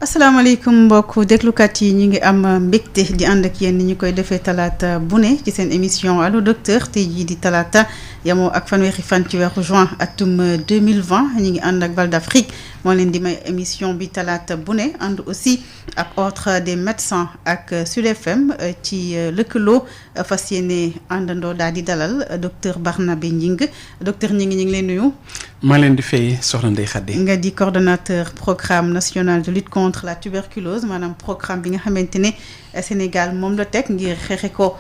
asalaamaaleykum mbokk déglukat yi ñu ngi am mbégte di ànd ak yéen ni ñu koy defee talaata bu ne ci seen émission allo docteur tey jii di talaata yamoo ak fanweeri fan ci weeru juin atum 2020 ñu ngi ànd ak Val d'Afrique moo leen di may émission bi talaata bu ne ànd aussi ak ordre des médecins ak Sud FM ci lëkkaloo fas yéene àndandoo daal di dalal docteur Barnabé Gningue docteur Gningue ñu ngi leen nuyu. maa leen di fay soxna Ndeye Khady. nga di coordonnateur programme national de lutte contre la tuberculose maanaam programme bi nga xamante ne Sénégal moom la teg ngir xeexe ko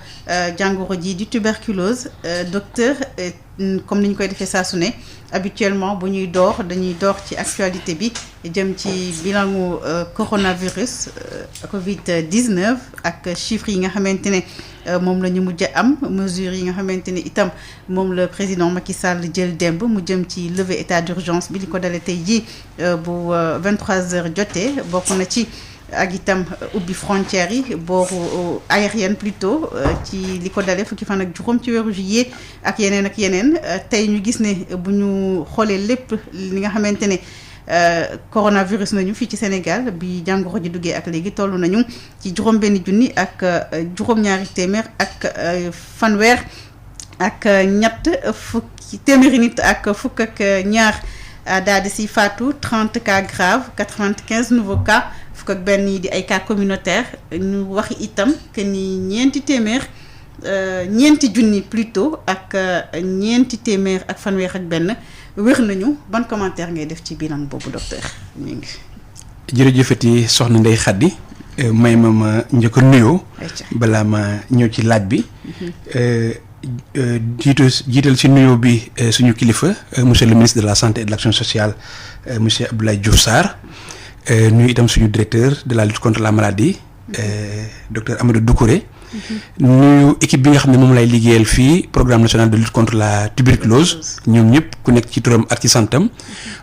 jàngoro ji di tuberculose docteur comme ni ñu koy defee saa su ne habituellement bu ñuy door dañuy door ci actualité bi jëm ci bilangu coronavirus Covid 19 ak chiffres yi nga xamante ne moom la ñu mujj am mesures yi nga xamante ne itam moom la président Macky Sall jël démb mu jëm ci lever état d'urgence bi li ko dalee tey jii bu 23h jotee bokk na ci. ak itam ubbi frontières yi booru aérienne plutôt ci li ko dalee fukki fan ak juróom ci weeru juillet ak yeneen tey ñu gis ne bu ñu xoolee lépp li nga xamante ne coronavirus nañu fii ci Sénégal bi jàngoro ji duggee ak léegi toll nañu ci juróom-benn junni ak juróom-ñaari téeméer ak fanweer ak ñett fukki téeméeri nit ak fukk ak ñaar daal di si faatu 30 cas graves 95 nouveaux cas. fukk ak benn yi di ay cas communautaire ñu waxi itam que ni ñeenti junni plutôt ak ñeenti téeméer ak fanweer ak benn wér nañu ban commentaire ngay def ci bilan boobu docteur ñu ngi. jërëjëfati soxna Ndeye Khady may ma njëkk a nuyoo. balaa ma ñëw ci laaj bi. jiital ci nuyoo bi suñu kilifa monsieur le ministre de la santé et de l'action sociale monsieur Abdoulaye Diouf Sarr. nuyu itam suñu directeur de la lutte contre la maladie docteur Amadou Doucouré. nuyu équipe bi nga xam ne moom lay liggéeyal fii programme national de lutte contre la tuberculose ñoom ñëpp ku nekk ci turam ak ci santam.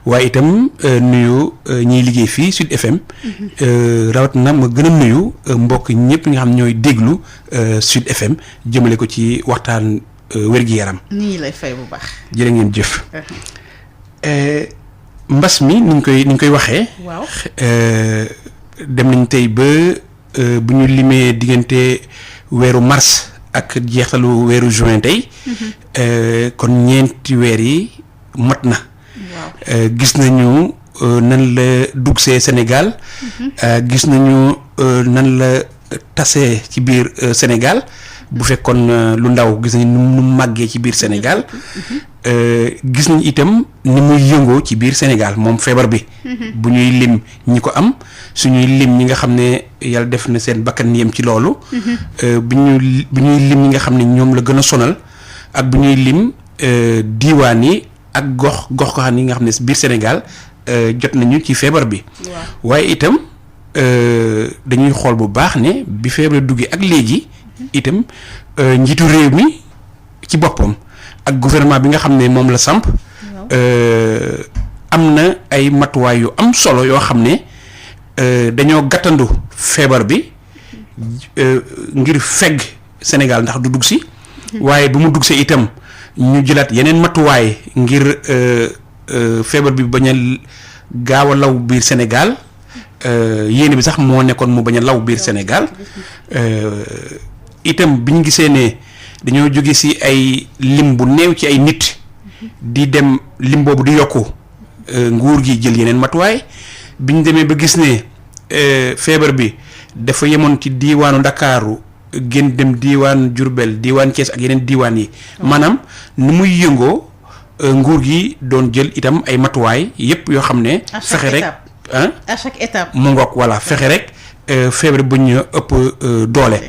waaye itam nuyu ñiy liggéey fii Sud FM. rawatina ma gën a nuyu mbokk ñëpp nga xam ñooy déglu Sud FM jëmale ko ci waxtaan wér-gi-yaram. nii lay fay bu baax. jërë ngeen jëf. mbas mi ni ñu koy waxee. waaw dem nañ tey ba bu ñu limee diggante weeru mars ak jeextalu weeru juin tey. kon ñeenti weer yi mat na. waaw gis nañu nan la dugsee Sénégal. gis nañu nan la tasee ci biir Sénégal bu fekkoon lu ndaw gis nañu nu màggee ci biir Sénégal. gis nañ itam ni muy yëngoo ci biir Sénégal moom feebar bi. bu ñuy lim ñi ko am suñuy lim ñi nga xam ne yàlla def na seen bakkan yem ci loolu. bu ñuy lim ñi nga xam ne ñoom la gën a sonal ak bu ñuy lim diiwaan yi ak gox-goxaan yi nga xam ne biir Sénégal jot nañu ci feebar bi. waaye itam dañuy xool bu baax ne bi feebar duggee ak léegi itam njiitu réew mi ci boppam. ak gouvernement bi nga xam ne moom la samp am na ay matuwaay yu am solo yoo xam ne dañoo gàttandu feebar bi ngir fegg Sénégal ndax du dugg si waaye bu mu dugg see itam ñu jëlaat yeneen matuwaay ngir feebar bi bañ a gaaw a law biir Sénégal yéene bi sax moo nekkoon mu bañ a law biir Sénégal itam biñ gisee ne dañoo jóge ci ay lim bu néew ci ay nit di dem lim boobu di yokku nguur gi jël yeneen matuwaay biñ demee ba gis ne feebar bi dafa yemoon ci diiwaanu Ndakaaru gën dem diiwaan Diourbel diiwaan Thiès ak yeneen diiwaan yi maanaam ni muy yëngoo nguur gi doon jël itam ay matuwaay yépp yoo xam ne fexe rek à chaque étape mu ngoog voilà fexe rek feebar bu ñu ëpp doole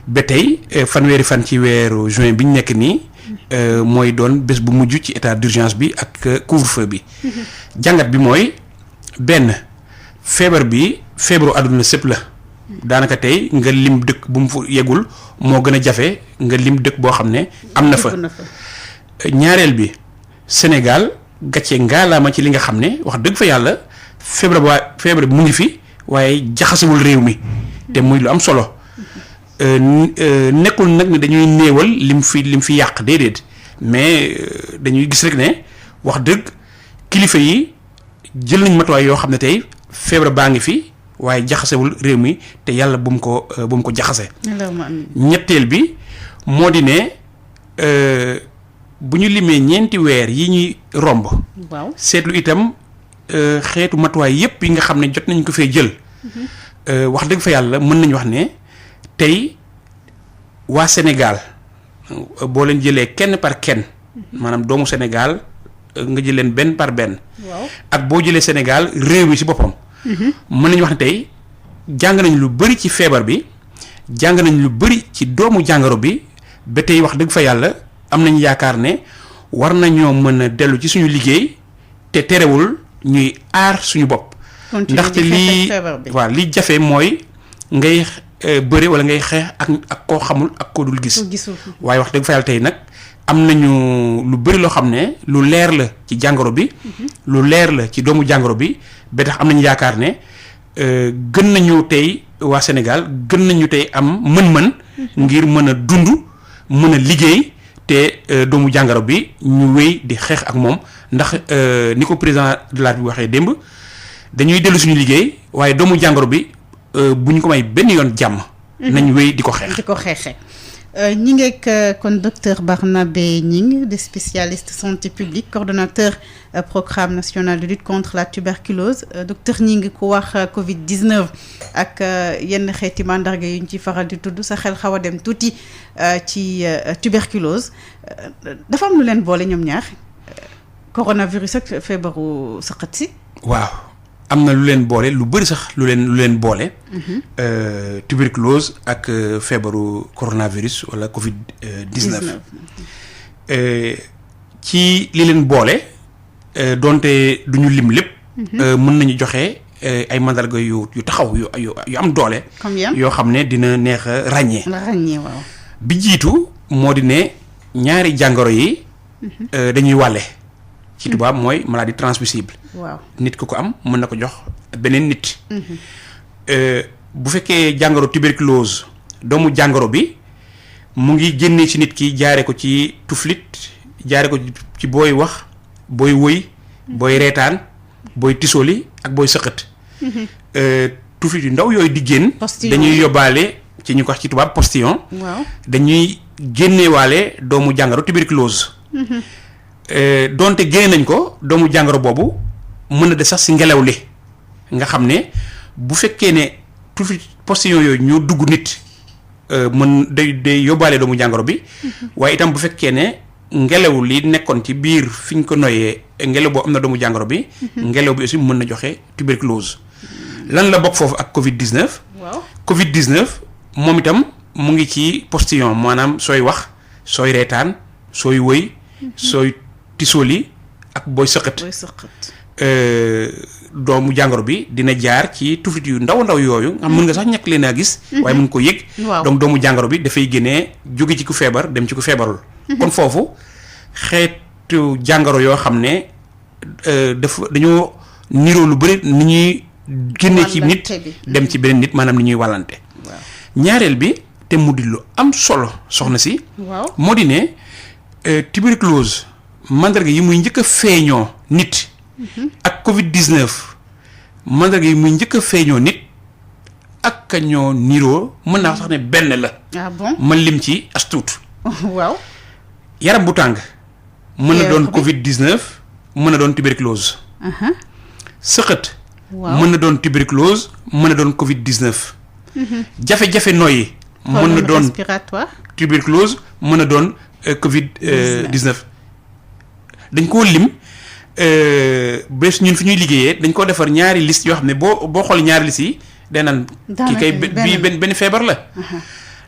ba tey fanweeri fan ci weeru juin bi ñu nekk nii mooy doon bés bu mujj ci état d'urgence bi ak couvre-feu bi jàngat bi mooy benn feebar bi feebaru àdduna sépp la daanaka tey nga lim dëkk bu mu fa yegul moo gën a jafe nga lim dëkk boo xam ne am na fa ñaareel bi Sénégal gàcce ngaalaama ci li nga xam ne wax dëgg fa yàlla feebar bi mu ngi fi waaye jaxasewul réew mi te muy lu am solo nekkul nag ne dañuy néewal lim fi yàq déedéet mais dañuy gis rek ne wax dëgg kilifa yi jël nañ matuwaay yoo xam ne tey feebar baa ngi fi waaye jaxasewul réew mi te yàlla bu mu ko jaxase. ñetteel bi moo di ne bu ñu limee 4 weer yi ñuy romb. waaw seetlu itam xeetu matuwaay yépp yi nga xam ne jot nañ ko fee jël. wax dëgg fa yàlla mën nañu wax ne tey waa Sénégal boo leen jëlee kenn par kenn maanaam doomu Sénégal nga jël leen benn par benn. waaw ak boo jëlee Sénégal réew mi ci boppam. mën nañu wax ne tey jàng nañ lu bari ci feebar bi jàng nañ lu bari ci doomu jàngoro bi ba tey wax dëgg fa yàlla am nañ yaakaar ne war nañoo mën a dellu ci suñu liggéey te terewul ñuy aar suñu bopp. ndaxte lii jafe mooy ngay bëre wala ngay xeex ak koo xamul ak koo dul gis. waaye wax dëgg fa yàlla tey nag am nañu lu bëri loo xam ne lu leer la ci jàngoro bi. lu leer la ci doomu jàngoro bi ba tax am nañu yaakaar ne gën nañu tey waa Sénégal gën nañu tey am mën-mën. ngir mën a dund mën a liggéey te doomu jàngoro bi ñu wéy di xeex ak moom ndax ni ko président de la République waxee démb. dañuy dellu suñu liggéey waaye doomu jàngoro bi bu ñu ko may benn yoon jàmm. nañ wéy di ko xeex. di ko xeexee ñi ngeeg kon docteur Barnabé Gning de spécialiste santé publique coordonnateur programme national de lutte contre la tuberculose docteur Gning ku wax Covid-19 ak yenn xeeti mandarga yu ñu ci faral di tudd sa xel xaw a dem tuuti ci tuberculose dafa am lu leen boole ñoom ñaar coronavirus ak feebaru sëqët si. waaw. am na lu leen boole lu bëri sax lu leen boole. tuberculose ak feebaru coronavirus wala Covid 19. ci li leen boole donte du ñu lim lépp. mën nañu joxe ay mandarga yu taxaw yu am doole. yoo xam ne dina neex a ràññee. waaw. bi jiitu moo di ne ñaari jàngoro yi. dañuy wàlle. ci tubaab mooy maladie transmissible. waaw nit ku ko am mën na ko jox beneen nit. bu fekkee jàngoro tuberculose doomu jàngoro bi mu ngi génnee ci nit ki jaare ko ci tuflit jaare ko ci booy wax booy wëy booy reetaan booy tisoli ak booy sëqët. tuflit yu ndaw yooyu di génn. dañuy yóbbaale ci ñu ko wax ci tubaab postillon. waaw dañuy génneewaale doomu jàngoro tuberculose. donte génne nañ ko doomu jàngoro boobu mën na de sax ci ngelaw li nga xam ne bu fekkee ne tuuti postillon yooyu ñoo dugg nit day yóbbaale doomu jàngoro bi waaye itam bu fekkee ne ngelaw li nekkoon ci biir fi ñu ko noyyee ngelaw boo am na doomu jàngoro bi. ngelaw bi aussi mën na joxe tuberculose. lan la bokk foofu ak Covid 19. waaw Covid 19 moom itam mu ngi ci postillon maanaam sooy wax sooy reetaan sooy wëy. sooy tisoli ak booy sëqët. doomu jàngoro bi dina jaar ci tuflit yu ndaw yooyu nga mën nga sax ñàkk leen a gis. waaye mën ko yëg. donc doomu jàngoro bi dafay génnee jóge ci ku feebar dem ci ku feebarul. kon foofu xeetu jàngoro yoo xam ne dañoo niroo lu bëri ni ñuy génnee ci nit dem ci beneen nit maanaam ni ñuy wàllante. ñaareel bi te mu di lu am solo soxna si. moo di ne tuberculose mandarga yi muy njëkk a feeñoo nit. ak Covid 19 mandarga yi muy njëkk a feeñoo nit ak ka ñoo niroo mën naa sax ne benn la. ah bon ma lim ci as tuut. waaw. yaram bu tàng. mën na doon Covid 19 mën na doon tuberculose. sëqët. waaw mën na doon tuberculose mën na doon Covid 19. jafe-jafe nooyi. mën na doon respiratoire. tuberculose mën na doon Covid 19. dañ koo lim. bés ñun fi ñuy liggéeyee dañ ko defar ñaari liste yoo xam ne boo xool ñaari liste yi day naan kii kay bii benn feebar la.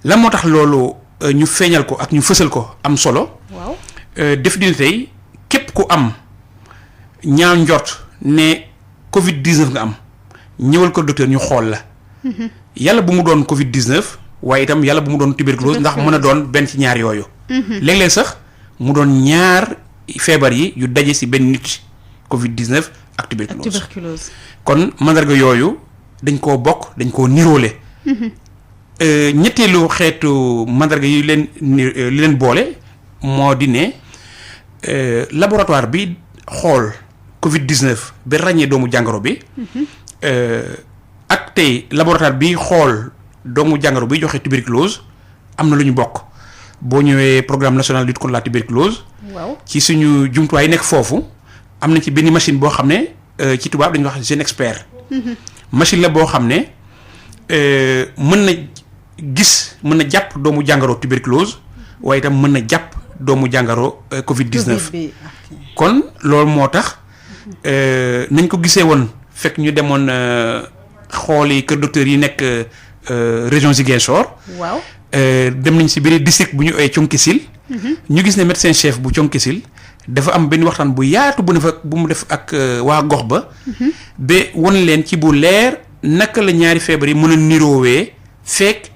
lan moo tax loolu ñu feeñal ko ak ñu fësal ko am solo. waaw def dina tey képp ku am ñaaw njort ne Covid 19 nga am ñëwal ko docteur ñu xool la. yàlla bu mu doon Covid 19 waaye itam yàlla bu mu doon tuberculose ndax mën a doon benn ci ñaar yooyu. léeg-léeg sax mu doon ñaar. feebar yi yu daje ci benn nit Covid 19 ak tuberculose. kon mandarga yooyu dañ koo bokk dañ koo niroole. ñetteelu xeetu mandarga yi li leen boole moo di ne laboratoire bi xool Covid 19 ba ràññee doomu jàngoro bi. ak ak tey laboratoire bi xool doomu jàngoro bi joxe tuberculose am na lu ñu bokk boo ñëwee programme national de lutte contre la tuberculose. waaw ci suñu jumtuwaay nekk foofu am na ci benn machine boo xam ne ci tubaab dañuy wax GeneXpert. machine la boo xam ne mën na jàpp doomu jàngoro tuberculose waaye itam mën na jàpp doomu jàngoro Covid 19. kon loolu moo tax nañ ko gisee woon fekk ñu demoon xooli kër docteur yi nekk région Ziguinchor. waaw dem nañ si benn district bu ñu ooyee Thionck-Essyl. ñu gis ne médecin chef bu Thionck-Essyl dafa am benn waxtaan bu yaatu bu mu def ak waa gox ba. ba won leen ci bu leer naka la ñaari feebar yi mën a niroowee fekk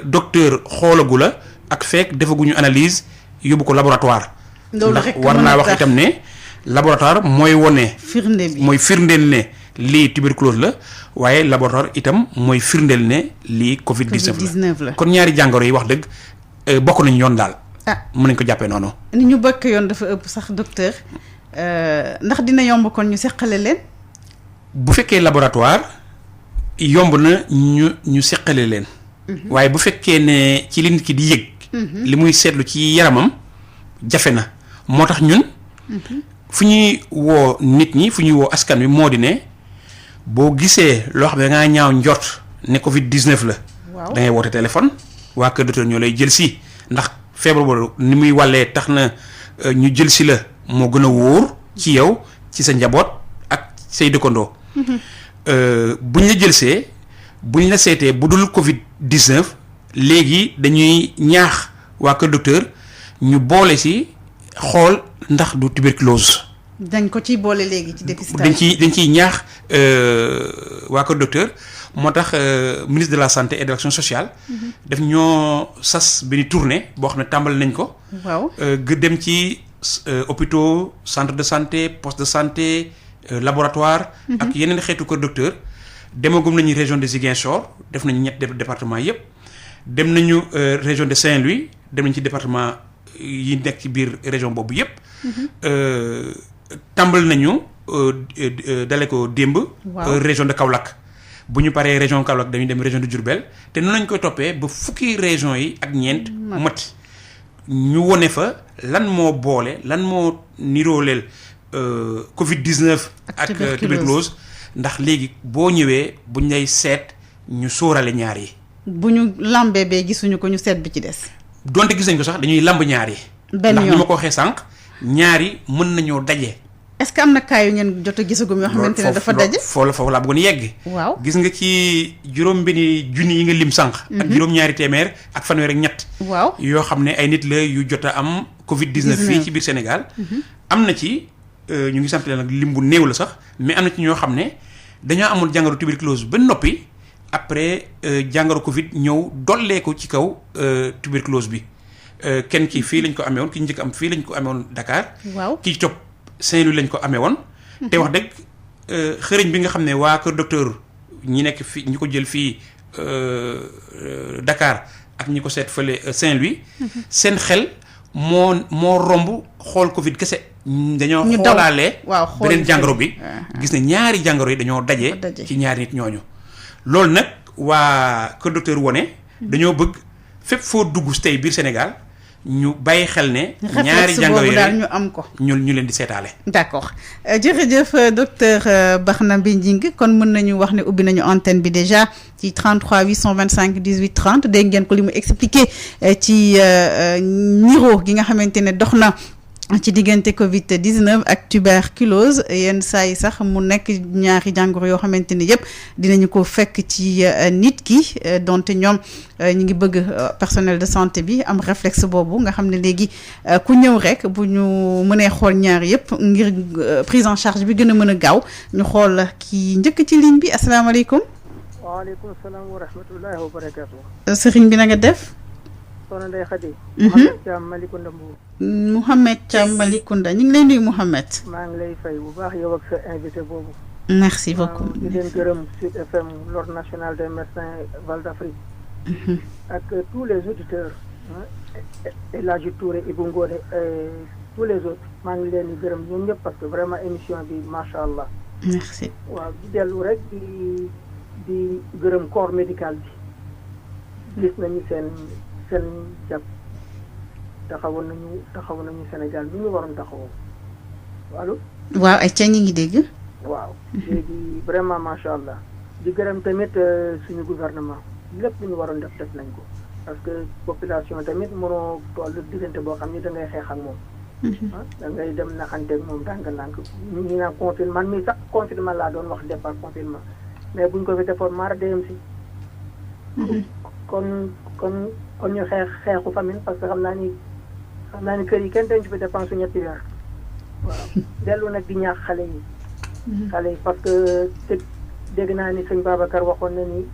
docteur xoolagu la ak fekk defaguñu analyse yóbbu ko laboratoire. ndax war naa wax itam ne laboratoire mooy wone. firnde bi mooy firndeel ne lii tuberculose la waaye laboratoire itam mooy firndeel ne lii Covid 19 la kon ñaari jàngoro yi wax dëgg bokk nañu yoon daal. mën nañ ko jàppee noonu. ni ñu bokk yoon dafa ëpp sax docteur ndax dina yomb kon ñu seqale leen. bu fekkee laboratoire yomb na ñu seqale leen. waaye bu fekkee ne ci li nit ki di yëg. li muy seetlu ci yaramam jafe na moo tax ñun. fu ñuy woo nit ñi fu ñuy woo askan wi moo di ne boo gisee loo xam ne dangaa ñaaw njort ne Covid 19 la. waaw da ngay woote téléphone waa kër docteur ñoo lay jël si ndax feebar boobu ni muy wàllee tax na ñu jël si la moo gën a wóor ci yow ci sa njaboot ak say dëkkandoo. buñ la jëlsee buñ la seetee bu dul Covid 19 léegi dañuy ñaax waa kër docteur ñu boole si xool ndax du tuberculose. dañ ko ciy boole léegi ci dépistage. dañ ciy ñaax waa kër docteur moo tax ministre de la santé et de l'action sociale. daf ñoo sas benn tournée boo xam ne tàmbali nañ ko. waaw dem ci hôpitaux centre de santé poste de santé laboratoire. ak yeneen xeetu kër docteur. demagum nañu région de Ziguinchor def nañu ñetti département yépp dem nañu région de Saint-Louis dem nañu ci département yi nekk ci biir région boobu yépp tàmbal nañu dale ko démb. région de Kaolack. bu ñu paree région Kaolack dañuy dem région de Diourbel te noonu lañ koy toppee ba fukki région yi ak ñeent mat ñu wone fa lan moo boole lan moo nirooleel Covid 19 ak tuberculose ndax léegi boo ñëwee buñ lay seet ñu sóorale ñaar yi. bu ñu lambee bee gisuñu ko ñu seet bi ci des. donte gis nañ ko sax dañuy lamb ñaar yi. benn yoon ndax ni ma ko waxee sànq ñaar yi mën nañoo daje. est-ce que am na cas yu ngeen jot a gisagum yoo xamante ne dafa daje. foofu laa bëggoon yegg. waaw gis nga ci juróom-benni junni yi nga lim sànq. ak juróom-ñaari téeméer ak fanweer ak ñett. waaw yoo xam ne ay nit la yu jot a am. Covid 19 fii ci biir Sénégal. am na ci ñu ngi sant leen nag lim bu néew la sax mais am na ci ñoo xam ne dañoo amoon jàngoro tuberculose ba noppi après jàngoro Covid ñëw dollee ko ci kaw tuberculose bi kenn ki fii lañ ko amee woon ki njëkk am fii lañ ko amee woon Dakar. waaw ki ci topp Saint-Louis lañ ko amee woon. te wax dëgg xëriñ bi nga xam ne waa kër docteur ñi nekk fii ñi ko jël fii Dakar ak ñi ko seet fële Saint-Louis. seen xel moo romb xool Covid kese. dañoo xoolaale beneen jàngoro bi. gis ne ñaari jàngoro yi dañoo daje. ci ñaari nit ñooñu. loolu nag waa kër docteur wone dañoo bëgg fépp foo dugg tey biir Sénégal. ñu bàyyi xel ne. ñaari jàngoro yi daal ñu am ko. ñu leen di seetaale. d'accord jërëjëf docteur Barna Mbendjingue kon mën nañu wax ne ubbi nañu antenne bi déjà ci 33 825 18 30 dégg ngeen ko li mu expliqué ci niro gi nga xamante ne dox na. ci diggante Covid 19 ak tuberculose yenn saa yi sax mu nekk ñaari jàngoro yoo xamante ni yëpp dinañu ko fekk ci nit ki donte ñoom ñu ngi bëgg personnel de santé bi am réflexe boobu nga xam ne léegi ku ñëw rek bu ñu mënee xool ñaar yëpp ngir prise en charge bi gën a mën a gaaw ñu xool ki njëkk ci ligne bi asalaamaaleykum. waaleykum salaam wa rahmatullahi wa barakaatu. sëriñ bi na nga def. soxna Ndeye Khady. Mouhamed Thiam Malicounda Mbour. Mouhamed Thiam Malicounda ñu ngi lay nuyu Mouhamed. maa ngi lay fay bu baax yow ak sa invité boobu. merci beaucoup. di leen gërëm Sud FM l'ordre national des médecins Val d'Afrique. ak tous les auditeurs. El Hadji Touré Ibou Ngone tous les autres maa ngi leen di gërëm ñoom ñëpp parce que vraiment émission bi macha allah. merci. waaw di dellu rek di di gërëm corps médical bi gis nañu seen jàpp taxaw nañu Sénégal bi ñu waroon taxawoo allo. waaw ay ca ñi ngi dégg. waaw léegi vraiment macha allah di gërëm tamit suñu gouvernement lépp lu ñu waroon def nañ ko parce que population tamit mënoo toll diggante boo xam ni da ngay xeex ak moom. da ngay dem naxanteeg moom ndànk-ndànk ñu naan confinement man mii sax confinement laa doon wax départ confinement mais buñ ko fi defoon mara dem si. kon ñu xeexu famine parce que xam naa ni kër yi kenn denc fi dépense su ñetti weer. waaw dellu nag di ñaax xale yi. xale yi parce que dégg naa ni sëñ Babacar waxoon na ni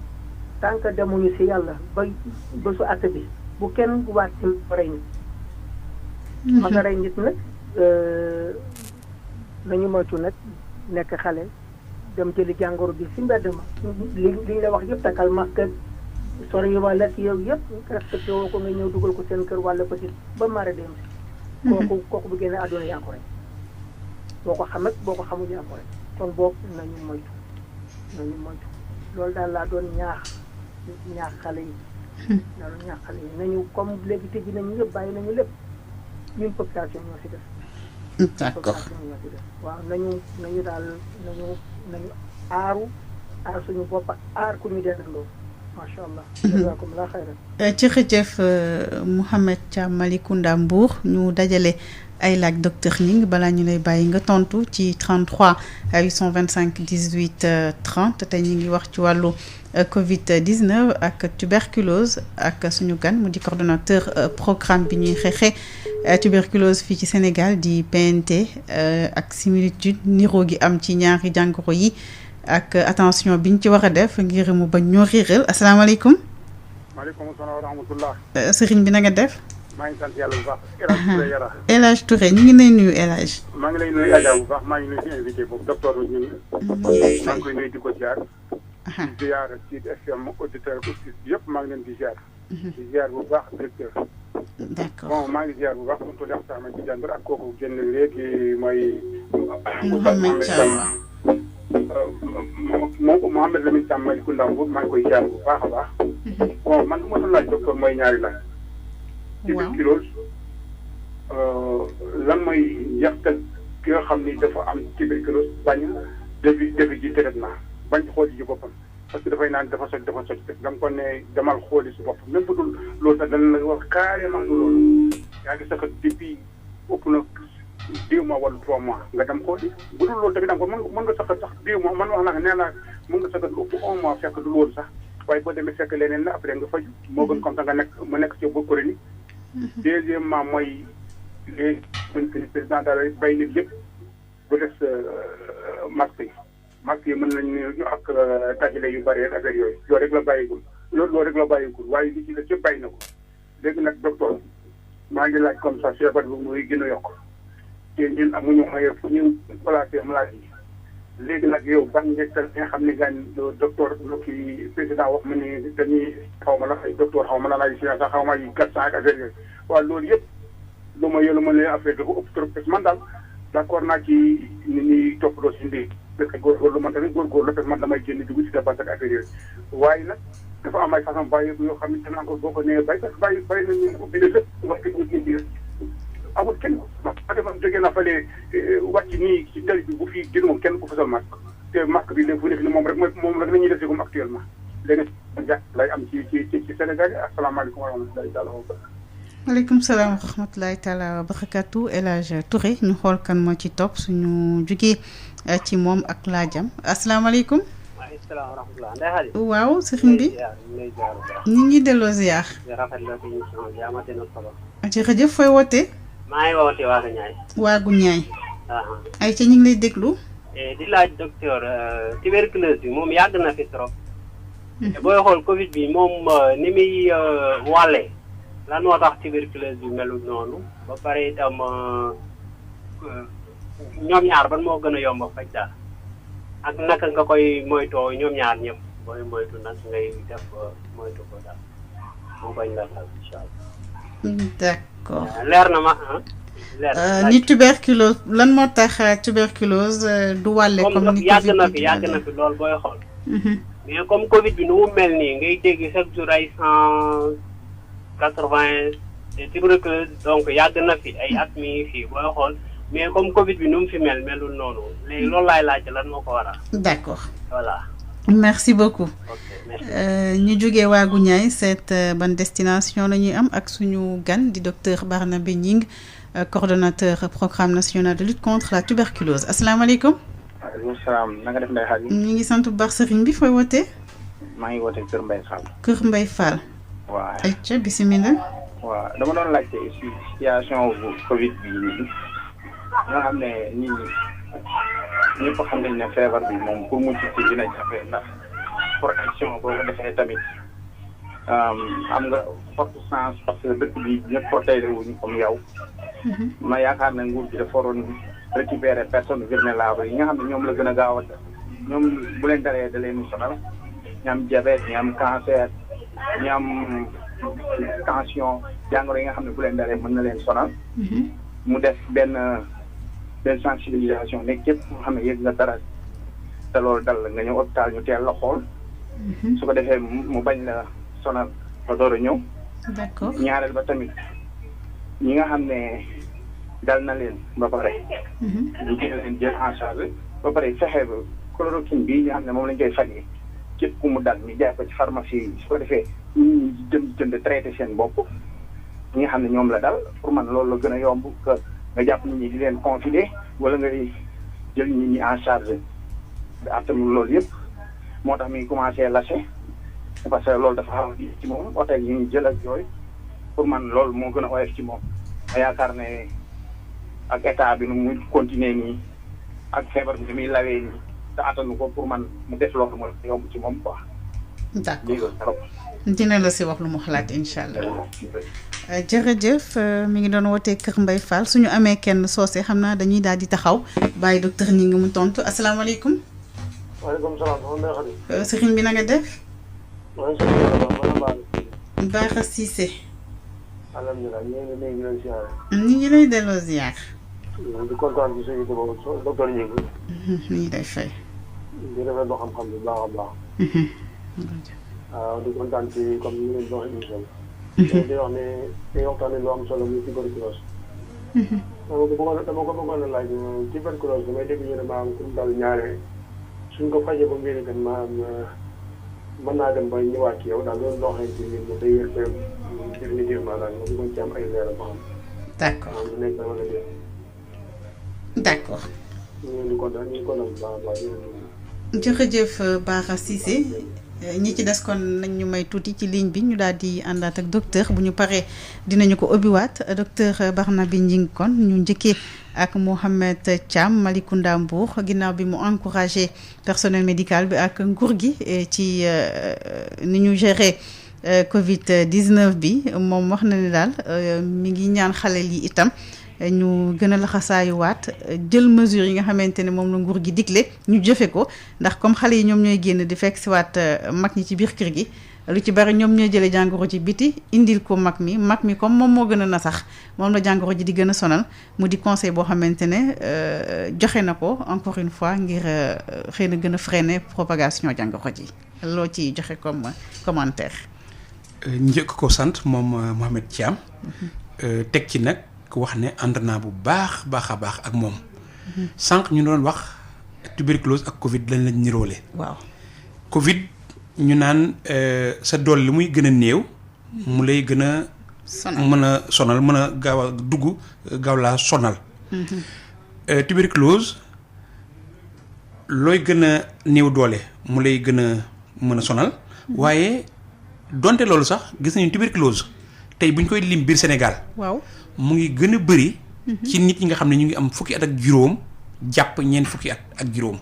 tant que demuñu si yàlla ba su àtt bi bu kenn waat ci rey nit. ma nga rey nit nag nañu moytu nag nekk xale dem jëli jàngoro bi si mbedd ma li la wax yëpp takkal masque sori wala ci yow yëpp respecté woo ko nga ñëw dugal ko seen kër wala ko ci ba mara dem si. kooku bu génne àdduna yaa ko rek boo ko xam ak boo ko xamul yaa ko rek kon boobu nañu moytu loolu daal laa doon ñaax xale yi. nañu comme léegi tëj nañu yëpp bàyyi nañu lépp ñun population ñoo si def. d'accord waaw nañu aar suñu bopp aar ku ñu dendandoo macha allah. jazakumullah xayran. jërëjëf Mouhamed Thiam Malicounda Mbour ñu dajale ay laaj docteur Gningue balaa ñu lay bàyyi nga tontu ci 33 825 18 30 tey ñu ngi wax ci wàllu Covid 19 ak tuberculose ak suñu gan mu di coordonnateur programme bi ñuy xeexee tuberculose fii ci Sénégal di PNT ak similitude niroo gi am ci ñaari jàngoro yi ak attention biñ ci war a def ngir mu bañ ñoo riiral asalaamaaleykum. maaleykum salaam wa rahmatullah. sëriñ bi na nga def. maa ngi sant yàlla bu baax El Hadj Touré Yara. El Hadj Touré ñu ngi lay nuyu El Hadj. maa ngi lay nuyu Adja bu baax maa ngi nuyu si invité boobu docteur ñun. maa ngi koy nuyu di ko ziar. di ziar Sud FM auditeur auditrice bi yëpp maa ngi leen di ziar. di ziar bu baax directeur. d'accord bon maa ngi ziar bu baax tontu Lex Sama ci jàndur ak kooku génn léegi mooy. Mouhamed Thiam. Mouhamed Lamine Thiam Malicounda Mbour maa ngi koy ziar bu baax a baax. bon man lu ma doon laaj docteur mooy ñaari laaj. tuberculose lan mooy yàqal ki nga xam ni dafa am tuberculose bañ defi ji traitement bañ xooli ji boppam parce que dafay naan dafa soj da nga ko ne demal xooli si boppam même bu dul loolu sax dana la wax carrément du loolu yaa ngi sax depuis ëpp na 2 mois wala 3 mois nga dem xooli bu dul loolu tamit da nga ko mën nga sax 2 mois man wax naa nee naa mën nga sax ëpp 1 mois fekk du loolu sax waaye boo demee fekk leneen la après nga faju moo gën comme ça nga nekk ci ba chronique. Deuxièmement mooy les président daal bay nit lépp bu des masque yi mën nañu ñu ak dajale yu bëri ak affaire yooyu loolu rek la bàyyigul waaye li ci la cëpp bàyyi na ko léegi nag docteur maa ngi laaj comme ça feebar bi muy gën a yokk te ñun amuñu moyen fu ñu placé malade yi léegi nag yow ban njëktal nga xam ne gaañ docteur kii président wax ma ni dañuy xaw ma la ay docteur xaw ma la ay science xaw ma ay 400 ak affaire yooyu waaw loolu yëpp lu ma ne affaire dafa ëpp trop parce que man daal d'accord naa ci ni ñuy toppatoo si mbir parce que góorgóorlu man tamit góorgóorlu parce que man damay génn dugg si dépense ak affaire yooyu waaye nag dafa am ay façon bàyyi yoo xam ne danaa ko boo ko nee bay parce que bàyyi nañu ubbi na lépp wax dëgg ñu amul kenn dafa jógee naa fale wàcc nii ci tali bi bu fii gën moom kenn ku fasal masque te masque bi léegi fu nekk ni moom rek la ñuy def comme actuellement léegi lay am ci Sénégal asalaamaaleykum wa rahmatulahi taala wa barakatu. maaleykum salaam wa rahmatulahi taala wa barakatu El Hadj Touré ñu xool kan moo ci topp suñu jugee ci moom ak laajam asalaamaaleykum. waaleykum salaam wa rahmatulah Ndeye Khady. waaw sëriñ bi ñu ngi delloo ziar. jërëjëf fooy wootee. maa ngi wootee Waagu Ñaay. Waagu Ñaay. ay ca ñu ngi lay déglu. di laaj docteur tuberculose bi moom yàgg na fi trop. te booy xool Covid bi moom ni muy wàllee lan moo tax tuberculose bi melul noonu ba pare itam ñoom ñaar ban moo gën a yomb a faj daal ak naka nga koy moytoo ñoom ñaar ñëpp booy moytu nag ngay def moytu ko daal mu bañ la daal incha allah. d'accord leer na ma ni tuberculose lan moo tax tuberculose du wàlle comme ni Covid yàgg na fi loolu booy xool. mais comme Covid bi nu mu mel nii ngay dégg chaque jour ay 180 te tuberculose donc yàgg na fi ay at mi ngi fii booy xool mais comme Covid bi nu mu fi melul noonu léegi loolu laay laajte lan moo ko waral. d'accord voilà. merci beaucoup. ok merci. ñu jógee waagu ñaay seet ban destination la ñuy am ak suñu gan di docteur Barnabé Gningue coordonnateur programme national de lutte contre la tuberculose asalaamaaleykum. waaleykum salaam na nga def Ndeye Khady. ñu ngi sant bu baax sëriñ bi fooy wootee. maa ngi wootee Kër Mbaye Fall. Kër Mbaye Fall. waaw ayca bisimilah. waaw dama doon laajte si situation bu Covid bi nii nga xam ne nit ñi ñëpp xam nañ ne feebar bi moom pour mucc ci dina jafe ndax protection boo ko defee tamit am nga forte chance parce que dëkk bi ñëpp protégé wuñu comme yow. ma yaakaar ne nguur gi dafa waroon récupérer personnes vulnérables yi nga xam ne ñoom la gën a gaaw a ñoom bu leen dalee da leen sonal ñi am diabète ñi am cancer ñi am tension jàngoro yi nga xam ne bu leen dalee mën na leen sonal. mu def benn sensibilisation ne képp nga xam ne yëg nga dara te loolu dal la nga ñëw hôpital ñu teel la xool. su ko defee mu bañ la sonal ba door a ñëw. d'accord ñaareel ba tamit ñi nga xam ne dal na leen ba pare. ñu gën leen jël en charge ba pare fexe ba chloroquine bii nga xam ne moom lañ koy fajee képp ku mu dal ñu jaay ko ci pharmacie yi su ko defee ñu jënd traité seen bopp ñi nga xam ne ñoom la dal pour man loolu la gën a yomb que nga jàpp nit ñi di leen confider wala ngay jël nit ñi en charge attanul loolu yëpp moo tax mi commencé lâché parce que loolu dafa xaw a ci moom hôtel yi ñu jël ak yooyu pour man loolu moo gën a oyof ci moom ma yaakaar ne ak état bi nu muy continuer nii ak feebar bi muy lawee nii te attanu ko pour man mu def loolu mooy yomb ci moom quoi. d'accord dina la si wax lu mu xalaat incha allah. jërëjëf mi ngi doon wootee Kër Mbaye Fall suñu amee kenn soose xam naa dañuy daal di taxaw bàyyi docteur Gningue mu tontu asalaamaaleykum. waaleykum salaam. sëriñ bi na nga def. maa ngi si Bara Cissé. alhamdulilah ñu ngi leen di ziar. ñu ngi lay delloo ziar. di kontaan ci suñu boobu docteur Gningue. ñu ngi lay fay. di rafetlu xam-xam bi baax a baax. waaw di kontaan ci comme ni ngeen doon émission bi. di wax ne day waxtaanee lu am solo muy tuberculose. dama ko bëggoon a laaj tuberculose damay dégg ñu ne maanaam ku mu dal ñaare suñ ko fajee ba mbiri kan maanaam mën naa dem ba ñëwaat ci yow daal loolu loo xamante ni moom day wér définitivement daal nga bëggoon ci am ay leeral ba xam. d'accord lu nekk dama la dégg. d'accord. ñu ngi leen di kontaan bu baax a baax. jërëjëf Bara Cissé ñi ci des kon nañ ñu may tuuti ci ligne bi ñu daal di àndaat ak docteur bu ñu paree dinañu ko ubbiwaat docteur Barnabé Gningue kon ñu njëkkee ak Mohamed Thiam Malicounda Mbour ginnaaw bi mu encouragé personnel médical bi ak nguur gi ci ni ñu gérer Covid 19 bi moom wax na ne daal mi ngi ñaan xale yi itam ñu gën a laxasaayuwaat jël mesures yi nga xamante ne moom la nguur gi digle ñu jëfe ko ndax comme xale yi ñoom ñooy génn di fekk si waat mag ñi ci biir kër gi lu ci bari ñoom ñooy jëlee jàngoro ji biti indil ko mag mi comme moom moo gën a nasax moom la jàngoro ji di gën a sonal mu di conseil boo xamante ne joxe na ko encore une fois ngir xëy na gën a freiner propagation jàngoro ji loo ci joxe comme commentaire. njëkk ko sant moom Mohamed Thiam teg ci nag wax ne ànd naa bu baax a baax ak moom sànq ñu doon wax tuberculose ak Covid lañ lañ niroole. waaw Covid ñu naan sa dool li muy gën a néew. mu lay gën a. mën a sonal mën a gaaw a dugg gaaw laa sonal. Tuberculose looy gën a néew doole mu lay gën a mën a sonal. waaye donte loolu sax gis nañu tuberculose tey bu ñu koy lim biir Sénégal. waaw. mu ngi gën a bëri. ci nit ñi nga xam ne ñu ngi am fukki at ak juróom jàpp ñeent fukki at ak juróom.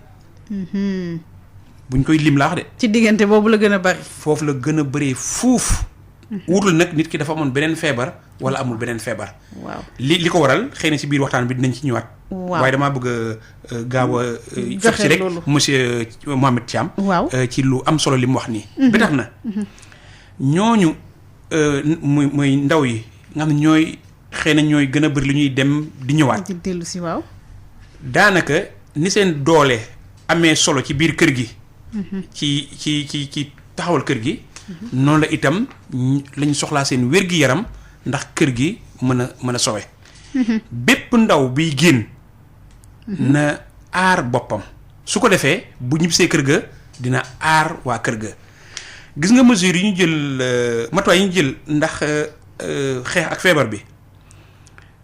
buñ koy lim laa wax de. ci diggante boobu la gën a bëri. foofu la gën a bëree fuuf. wutul nag nit ki dafa amoon beneen feebar wala amul beneen feebar. waaw li ko waral xëy na ci biir waxtaan bi dinañ ci ñëwaat. waaw waaye damaa bëgg a gaaw a. joxe ci rek monsieur Mohamed Thiam. waaw ci lu am solo li mu wax nii. ba tax na ñooñu muy ndaw yi nga xam ne ñooy. xëy na ñooy gën a bëri lu ñuy dem di ñëwaat. di dellu si waaw. daanaka ni seen doole amee solo ci biir kër gi ci taxawal kër gi noonu la itam lañu soxlaa seen wér-gi-yaram ndax kër gi mën a sowe bépp ndaw biy génn na aar boppam su ko defee bu ñibbisee kër ga dina aar waa kër ga gis nga mesures yi ñu jël matuwaay yi ñu jël ndax xeex ak feebar bi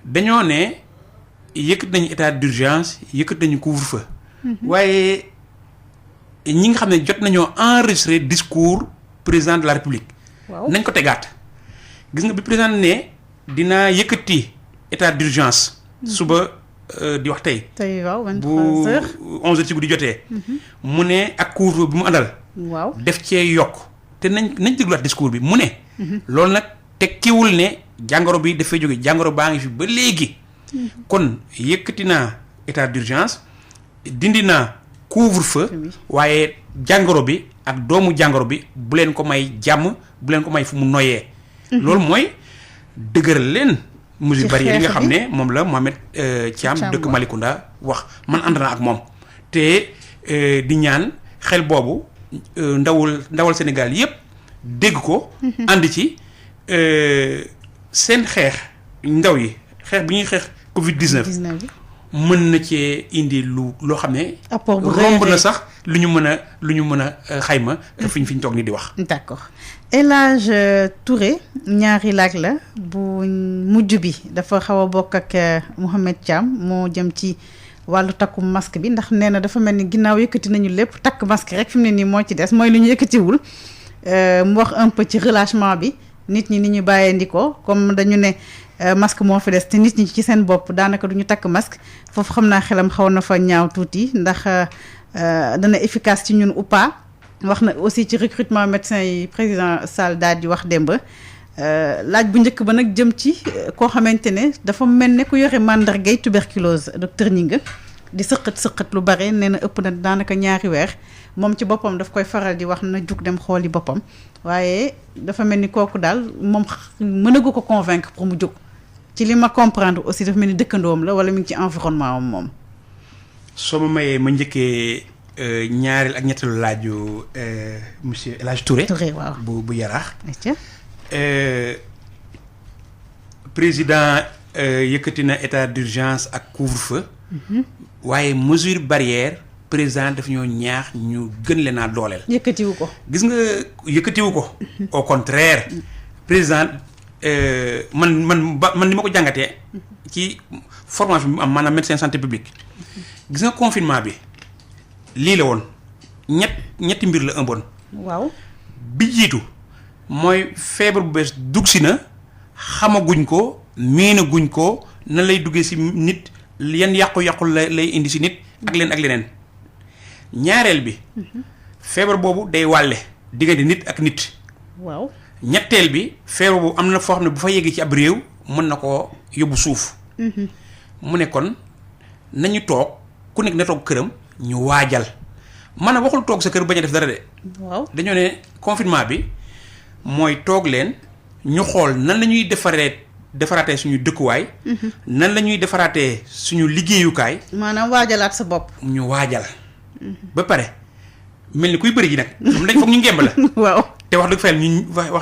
dañoo ne yëkkat nañu état d'urgence yëkkat nañu couvre-feu waaye ñi nga xam ne jot nañoo enregistré discours président de la république nañ ko tegaat gis nga bi président ne dinaa yëkkati état d'urgence suba di wax tey waaw bu 11h ci guddi jotee mu ne ak couvre-feu bi mu àndal waaw def cee yokk te nañ dégluwaat discours bi mu ne loolu nag tekkiwul ne jàngoro bi dafay jóge jàngoro baa ngi fi ba léegi kon yëkkati naa état d'urgence dindi naa couvre-feu waaye jàngoro bi ak doomu jàngoro bi bu leen ko may jàmm bu leen ko may fu mu noyee loolu mooy dëgëral leen mesure barrière yi nga xam ne moom la Mohamed Thiam dëkk Malicounda wax man ànd naa ak moom te di ñaan xel boobu ndawal Sénégal yépp dégg ko ànd ci seen xeex ndaw yi xeex bi ñuy xeex Covid-19 mën na cee indi loo xam ne romb na sax lu ñu mën a xayma fi ñu toog ni di wax. D'accord. El Hadj Touré ñaari laaj la bu mujj bi dafa xaw a bokk ak Mohamed Thiam moo jëm ci wàllu takku masque bi ndax nee na dafa mel ni ginnaaw yëkkati nañu lépp takk masque rek fi mu ne nii moo ci des mooy lu ñu yëkkatiwul mu wax un peu ci relâchement bi nit ñi ni ñu bàyyee comme dañu ne masque moo fi des te nit ñi ci seen bopp daanaka du ñu takk masque foofu xam naa xelam xaw na fa ñaaw tuuti ndax dana efficace ci ñun ou pas. wax na aussi ci recrutement médecin yi président Sall daal di wax démb laaj bu njëkk ba nag jëm ci koo xamante ne dafa mel ne ku yore màndargay tuberculose docteur Gningue di sëqat lu bare nee na ëpp na daanaka ñaari weer moom ci boppam daf koy faral di wax na jug dem xooli boppam waaye dafa mel ni kooku daal moom mënagu ko convaincre pour mu jóg ci li ma comprendre aussi dafa mel ni dëkkandoom la wala mi ngi ci environnement am moom. soo ma mayee ma njëkkee. ñaareel ak ñetteelu laaju monsieur El Hadj Touré. waaw bu Yaraax. président yëkkati na état d'urgence ak couvre-feu. waaye mesure barrière président daf ñoo ñaax ñu gën leen a dooleel. yëkkatiwu ko. gis nga yëkkatiwu ko. au contraire président man ni ma ko jàngatee. ci formation bi mu am maanaam médecin santé publique. gis nga confinement bi. lii la woon ñetti mbir la ëmboon. waaw bi jiitu mooy feebar bu bees dugg si na xamaguñ ko miinaguñ ko na lay duggee si nit yan yàqu-yàqu lay indi si nit ak leneen ñaareel bi feebar boobu day wàlle diggante nit ak nit. waaw ñetteel bi feebar boobu am na foo xam ne bu fa yeggee ci ab réew mën na koo yóbbu suuf. mu ne kon nañu toog ku nekk na toog këram. ñu waajal maanaam waxul toog sa kër bañ a def dara de. waaw dañoo ne confinement bi mooy toog leen ñu xool nan la ñuy defaraatee suñu dëkkuwaay. nan la ñuy defaraatee suñu liggéeyukaay. maanaam waajalaat sa bopp. ñu waajal. ba pare mel ni kuy bëri ji nag. moom dañ foog ñu ngemb la. waaw te wax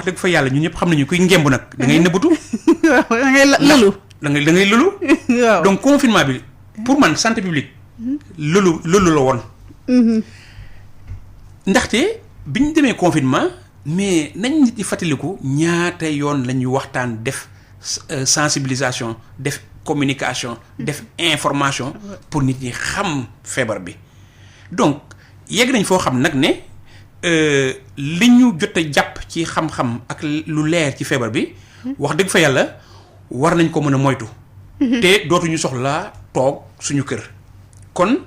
dëgg fa yàlla ñun ñëpp xam nañu kuy ngemb nag da ngay nëbbatu. waaw da ngay lëlu. da ngay lëlu. waaw donc confinement bi pour man santé publique. loolu la woon. ndaxte bi ñu demee confinement mais nañ nit ñi fàttaliku ñaata yoon la ñuy waxtaan def sensibilisation def communication def information pour nit ñi xam feebar bi donc yegg nañ foo xam nag ne li ñu jot a jàpp ci xam-xam ak lu leer ci feebar bi wax dëgg fa yàlla war nañ ko mën a moytu. te dootuñu soxla toog suñu kër. kon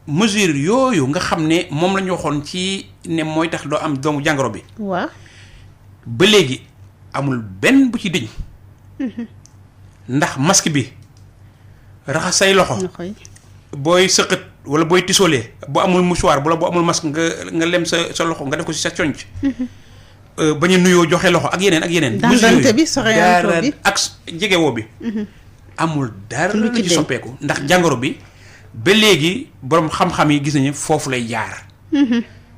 mesure yooyu nga xam ne moom la ñu waxoon ci ne mooy tax doo am doomu jàngoro bi. waaw ba léegi amul benn bu ci dëñ. ndax masque bi raxas say loxo. booy sëqët wala booy tisoolee boo amul mouchoir wala boo amul masque nga lem sa loxo nga def ko ci sa conc. bañ a nuyoo joxe loxo ak yeneen. dandante bi soxeyanto bi ak jegewoo bi. amul dara lu ci soppeeku ndax jàngoro bi ba léegi borom xam-xam yi gis nañu foofu lay jaar.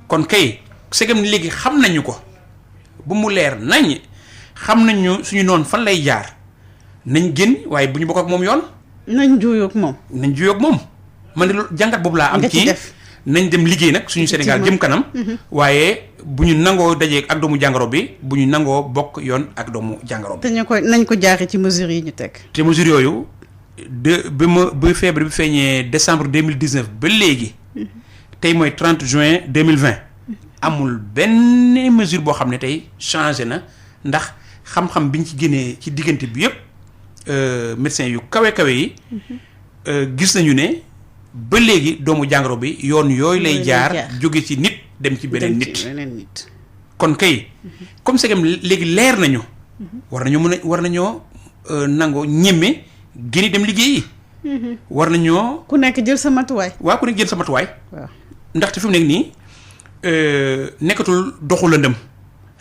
kon kay segam léegi xam nañu ko bu mu leer nañ xam nañu suñu noonu fan lay jaar nañ génn waaye bu ñu bokk ak moom yoon. nañ juyoog moom. nañ juyoog moom man de loolu jàngat boobu laa am. ci nañ dem liggéey nag suñu Sénégal jëm kanam. waaye bu ñu nangoo dajee ak doomu jàngoro bi bu ñu nangoo bokk yoon ak doomu jàngoro bi. te nañ ko jaaree ci mesures yi ñu teg. te mesures yooyu ba feebar bi feeñee décembre 2019 ba léegi. tey mooy 30 juin 2020. amul benn mesure boo xam ne tey changé na ndax xam-xam biñ ci génnee ci diggante bi yëpp médecins yu kawe yi. gis nañu ne ba léegi doomu jàngoro bi yoon yooyu lay jaar jóge ci nit dem ci beneen nit. kon kay comme c'est que léegi leer nañu. war nañoo nangoo ñeme génn dem liggéeyi. war nañoo. ku nekk jël sa matuwaay. waaw ku nekk jël sa matuwaay. waaw ndaxte fi mu nekk nii nekkatul doxu lëndëm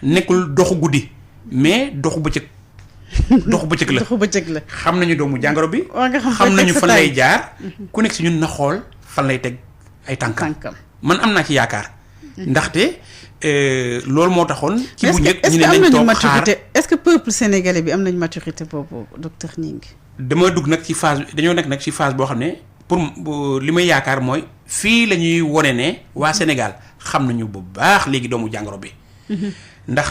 nekkul doxu guddi mais doxu bëccëg. doxu bëccëg la doxu bëccëg la. xam nañu doomu jàngoro bi. xam nañu fan lay jaar. ku nekk si ñun na xool fan lay teg ay tànkam. man am naa ci yaakaar. ndaxte loolu moo taxoon. ci bu njëkk ñu ne nañ toog xaar est-ce que peuple sénégalais bi am nañ maturité boobu docteur Gningue. dama dugg nag ci phase dañoo nekk nag ci phase boo xam ne pour li may yaakaar mooy fii la ñuy wone ne waa Sénégal xam nañu bu baax léegi doomu jàngoro bi. ndax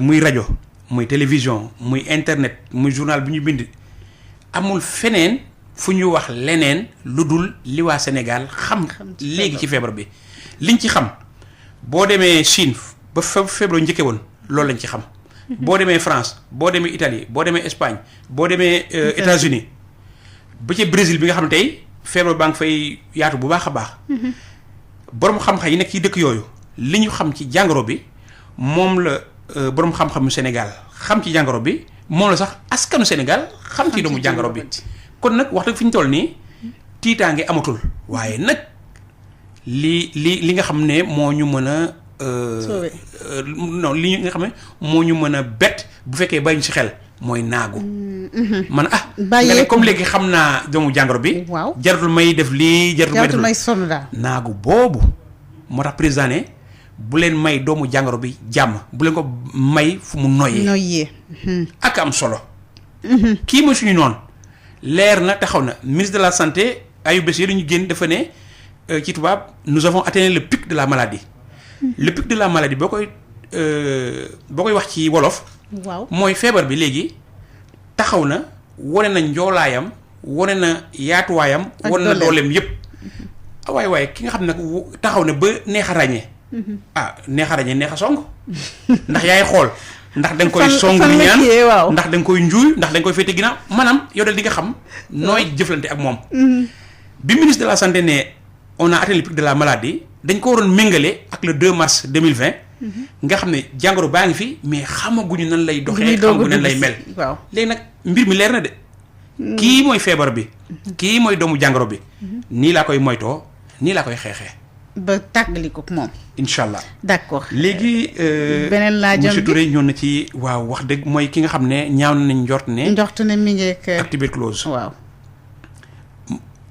muy rajo. muy télévision muy internet muy journal bi ñu bind amul feneen fu ñu wax leneen lu dul li waa Sénégal xam léegi ci feebar bi liñ ci xam boo demee Chine ba feebar njëkke woon loolu lañ ci xam boo demee France boo demee Italie boo demee Espagne boo demee États-Unis ba ci Brésil bi nga xam ne tey feebar baa ngi fay yaatu bu baax a baax borom xam-xam yi nekk ci dëkk yooyu li ñu xam ci jàngoro bi moom la borom xam-xamu Sénégal xam ci jàngoro bi moom la sax askanu Sénégal xam ci doomu jàngoro bi kon nag wax dëgg fi ñu toll nii tiitaange amatul waaye nag li nga xam ne moo ñu mën a non li nga xam ne moo ñu mën a bett bu fekkee bàyyi ñu ci xel mooy naagu man nga ne comme léegi xam naa doomu jàngoro bi jaratul may def lii jaratul may sonn daal naagu boobu moo tax président ne bu leen may doomu jàngoro bi jàmm bu leen ko may fu mu noyyee ak am solo kii mooy suñu noonu leer na taxaw na ministre de la santé ayu bés yi dañu génn dafa ne ci tubaab nous avons atteint le pic de la maladie le pic de la maladie boo koy wax ci wolof mooy feebar bi léegi taxaw na wane na njoolaayam wane na yaatuwaayam wane na dooleem yépp waaye ki nga xam ne taxaw na ba neex a ràññee neex a ràññee neex a song ndax yaay xool ndax da nga koy song ni ñaan ndax da nga koy njuuy ndax da nga koy féete ginnaaw maanaam yow dal di nga xam nooy jëflante ak moom bi ministre de la santé ne on a atteint le pic de la maladie dañ ko waroon méngale ak le 2 mars 2020 nga xam ne jàngoro baa ngi fi mais xamaguñu nan lay doxee xamaguñu nan lay mel léegi nag mbir mi leer na de kii mooy feebar bi kii mooy doomu jàngoro bi nii laa koy moytoo nii laa koy xeexee ba tàggali ko moom. incha allah d'accord léegi. beneen laajam bi monsieur Touré ñëw na ci waaw wax dëgg mooy ki nga xam ne ñaaw nañ njort ne mi ngi ak tuberculose. waaw.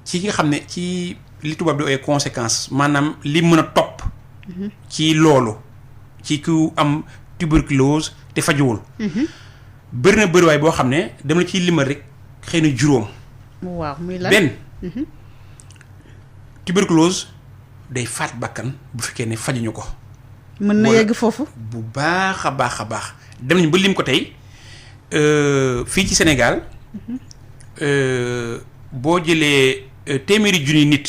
ci nga xam ne ci li tubaab di ay conséquences maanaam li mën a topp. ci loolu ci ku am tuberculose te fajuwul. bëri na bëriwaay boo xam ne dama la ciy limal rek xëy na juróom. waaw muy lan benn tuberculose. day faat bakkan bu fekkee ne fajuñu ko. mën na yegg foofu. bu baax a baax dem nañu ba lim ko tey fii ci Sénégal boo jëlee téeméeri junni nit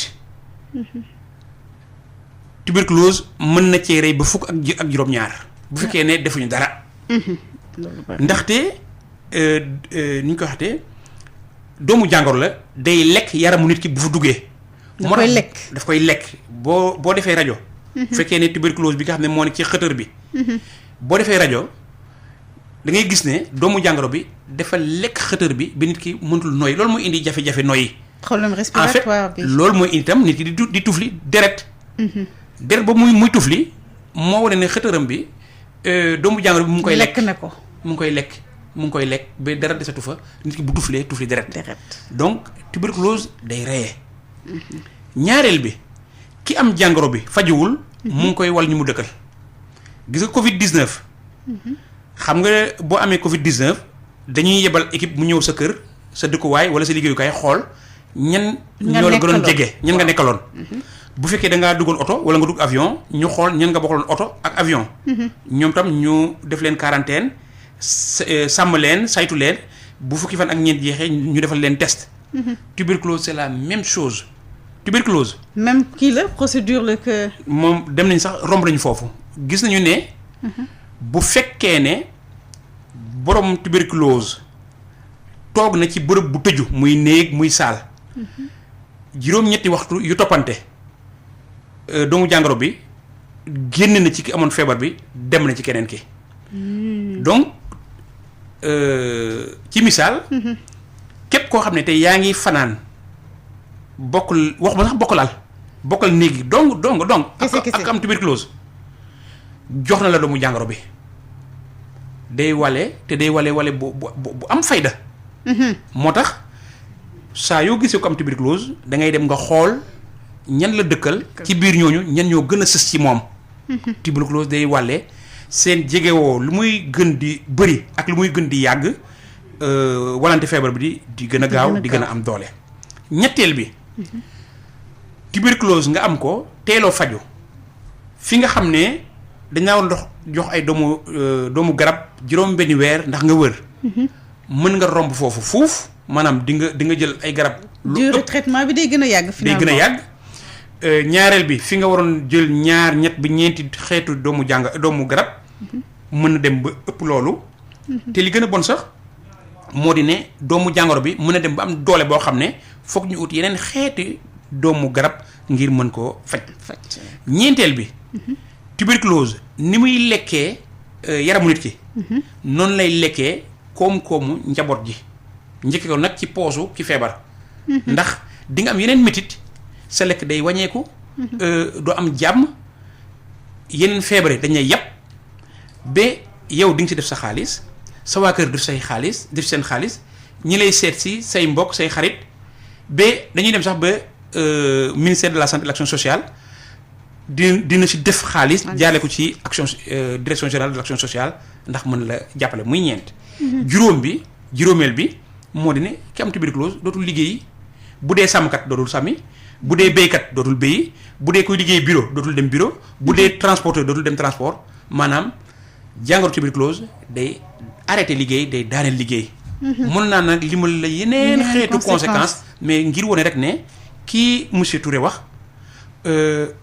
tuberculose mën na cee rey ba fukk ak juróom-ñaar bu fekkee ne defuñu dara. ndaxte ni ñu ko waxatee doomu jàngoro la day lekk yaramu nit ki bu fa duggee. daf koy lekk boo defee rajo. bu fekkee ne tuberculose bi nga xam ne moo nekk ci xëtër bi. boo defee rajo da ngay gis ne doomu jàngoro bi dafa lekk xëtër bi ba nit ki mënatul noyyi loolu mooy indi jafe-jafe noyyi. problème respiratoire bi en fait loolu mooy indi itam nit ki di tufli deret. deret boobu muy tufli moo wane ne xëtëram bi doomu jàngoro bi mu ngi koy lekk na ko mu ngi koy lekk ba dara desatu fa nit ki bu tufli deret. donc tuberculose day reye. ñaareel bi ki am jàngoro bi fajuwul mu ngi koy wal ñu mu dëkkal gis nga Covid 19. xam nga boo amee Covid 19 dañuy yebal équipe mu ñëw sa kër sa dëkkuwaay wala sa liggéeyukaay xool ñan. ñoo la gënoon jege ñan nga nekkaloon. bu fekkee da ngaa duggoon oto wala nga dugg avion ñu xool ñan nga bokkaloon oto ak avion. ñoom tam ñu def leen quarantaine sàmm leen saytu leen bu fukki fan ak ñeent jeexee ñu defal leen test. tuberculose c'est la même chose. tuberculose. même kii la procédure la que. moom dem nañ sax romb nañu foofu gis nañu ne. bu fekkee ne borom tuberculose toog na ci bërëb bu tëju muy néeg muy saal. juróom-ñetti waxtu yu toppante doomu jàngoro bi génn na ci ki amoon feebar bi dem na ci keneen ki. donc ci misaal. képp koo xam ne tey yaa ngi fanaan bokkul wax ma sax bokkal néeg yi dong. ak am tuberculose jox na la doomu jàngoro bi day wale te day wale bu am fayda. moo tax saa yoo gisee ko am tuberculose da ngay dem nga xool ñan la dëkkal ci biir ñooñu ñan ñoo gën a sës ci moom. tuberculose day wale seen jegewoo lu muy gën di bëri ak lu muy gën di yàgg walante feebar bi di gën a gaaw di gën a am doole. ñetteel bi tuberculose nga am ko teeloo faju fi nga xam ne dañ la war jox ay doomu garab juróom-benni weer ndax nga wër. mën nga romb foofu fuuf maanaam di nga jël ay garab. durée traitement bi day gën a yàgg. finalement day gën a yàgg. ñaareel bi fi nga waroon jël ñaar ñett bi ñeenti xeetu doomu garab. mën na dem ba ëpp loolu. te li gën a bon sax moo di ne doomu jàngoro bi mën na dem ba am doole boo xam ne foog ñu ut yeneen xeeti doomu garab ngir mën koo faj. ñeenteel bi. tuberculose ni muy lekkee yaramu nit ki. noonu lay lekkee koom-koomu njaboot ji njëkke ko nag ci poosu ki feebar. ndax di nga am yeneen métit sa lekk day wàññeeku. doo am jàmm yeneen feebar yi dañ lay yàpp ba yow di nga ci def sa xaalis sa waa kër def def seen xaalis ñi lay seet si say mbokk say xarit ba dañuy dem sax ba ministère de la santé et de l'action sociale dina ci def xaalis jaale ko ci action direction générale de l'action sociale ndax mën la jàppale muy ñeent. juróomeel bi moo di ne ki am tuberculose dootul liggéeyi bu dee sàmmkat dootul sàmmi bu dee béykat dootul béyi bu dee koy liggéey bureau dootul dem bureau bu dee transporteur dootul dem transport maanaam jàngoro tuberculose day arrêté liggéey day daaneel liggéey. mën naa nag limal la yeneen xeetu conséquence mais ngir wone rek ne kii monsieur Touré wax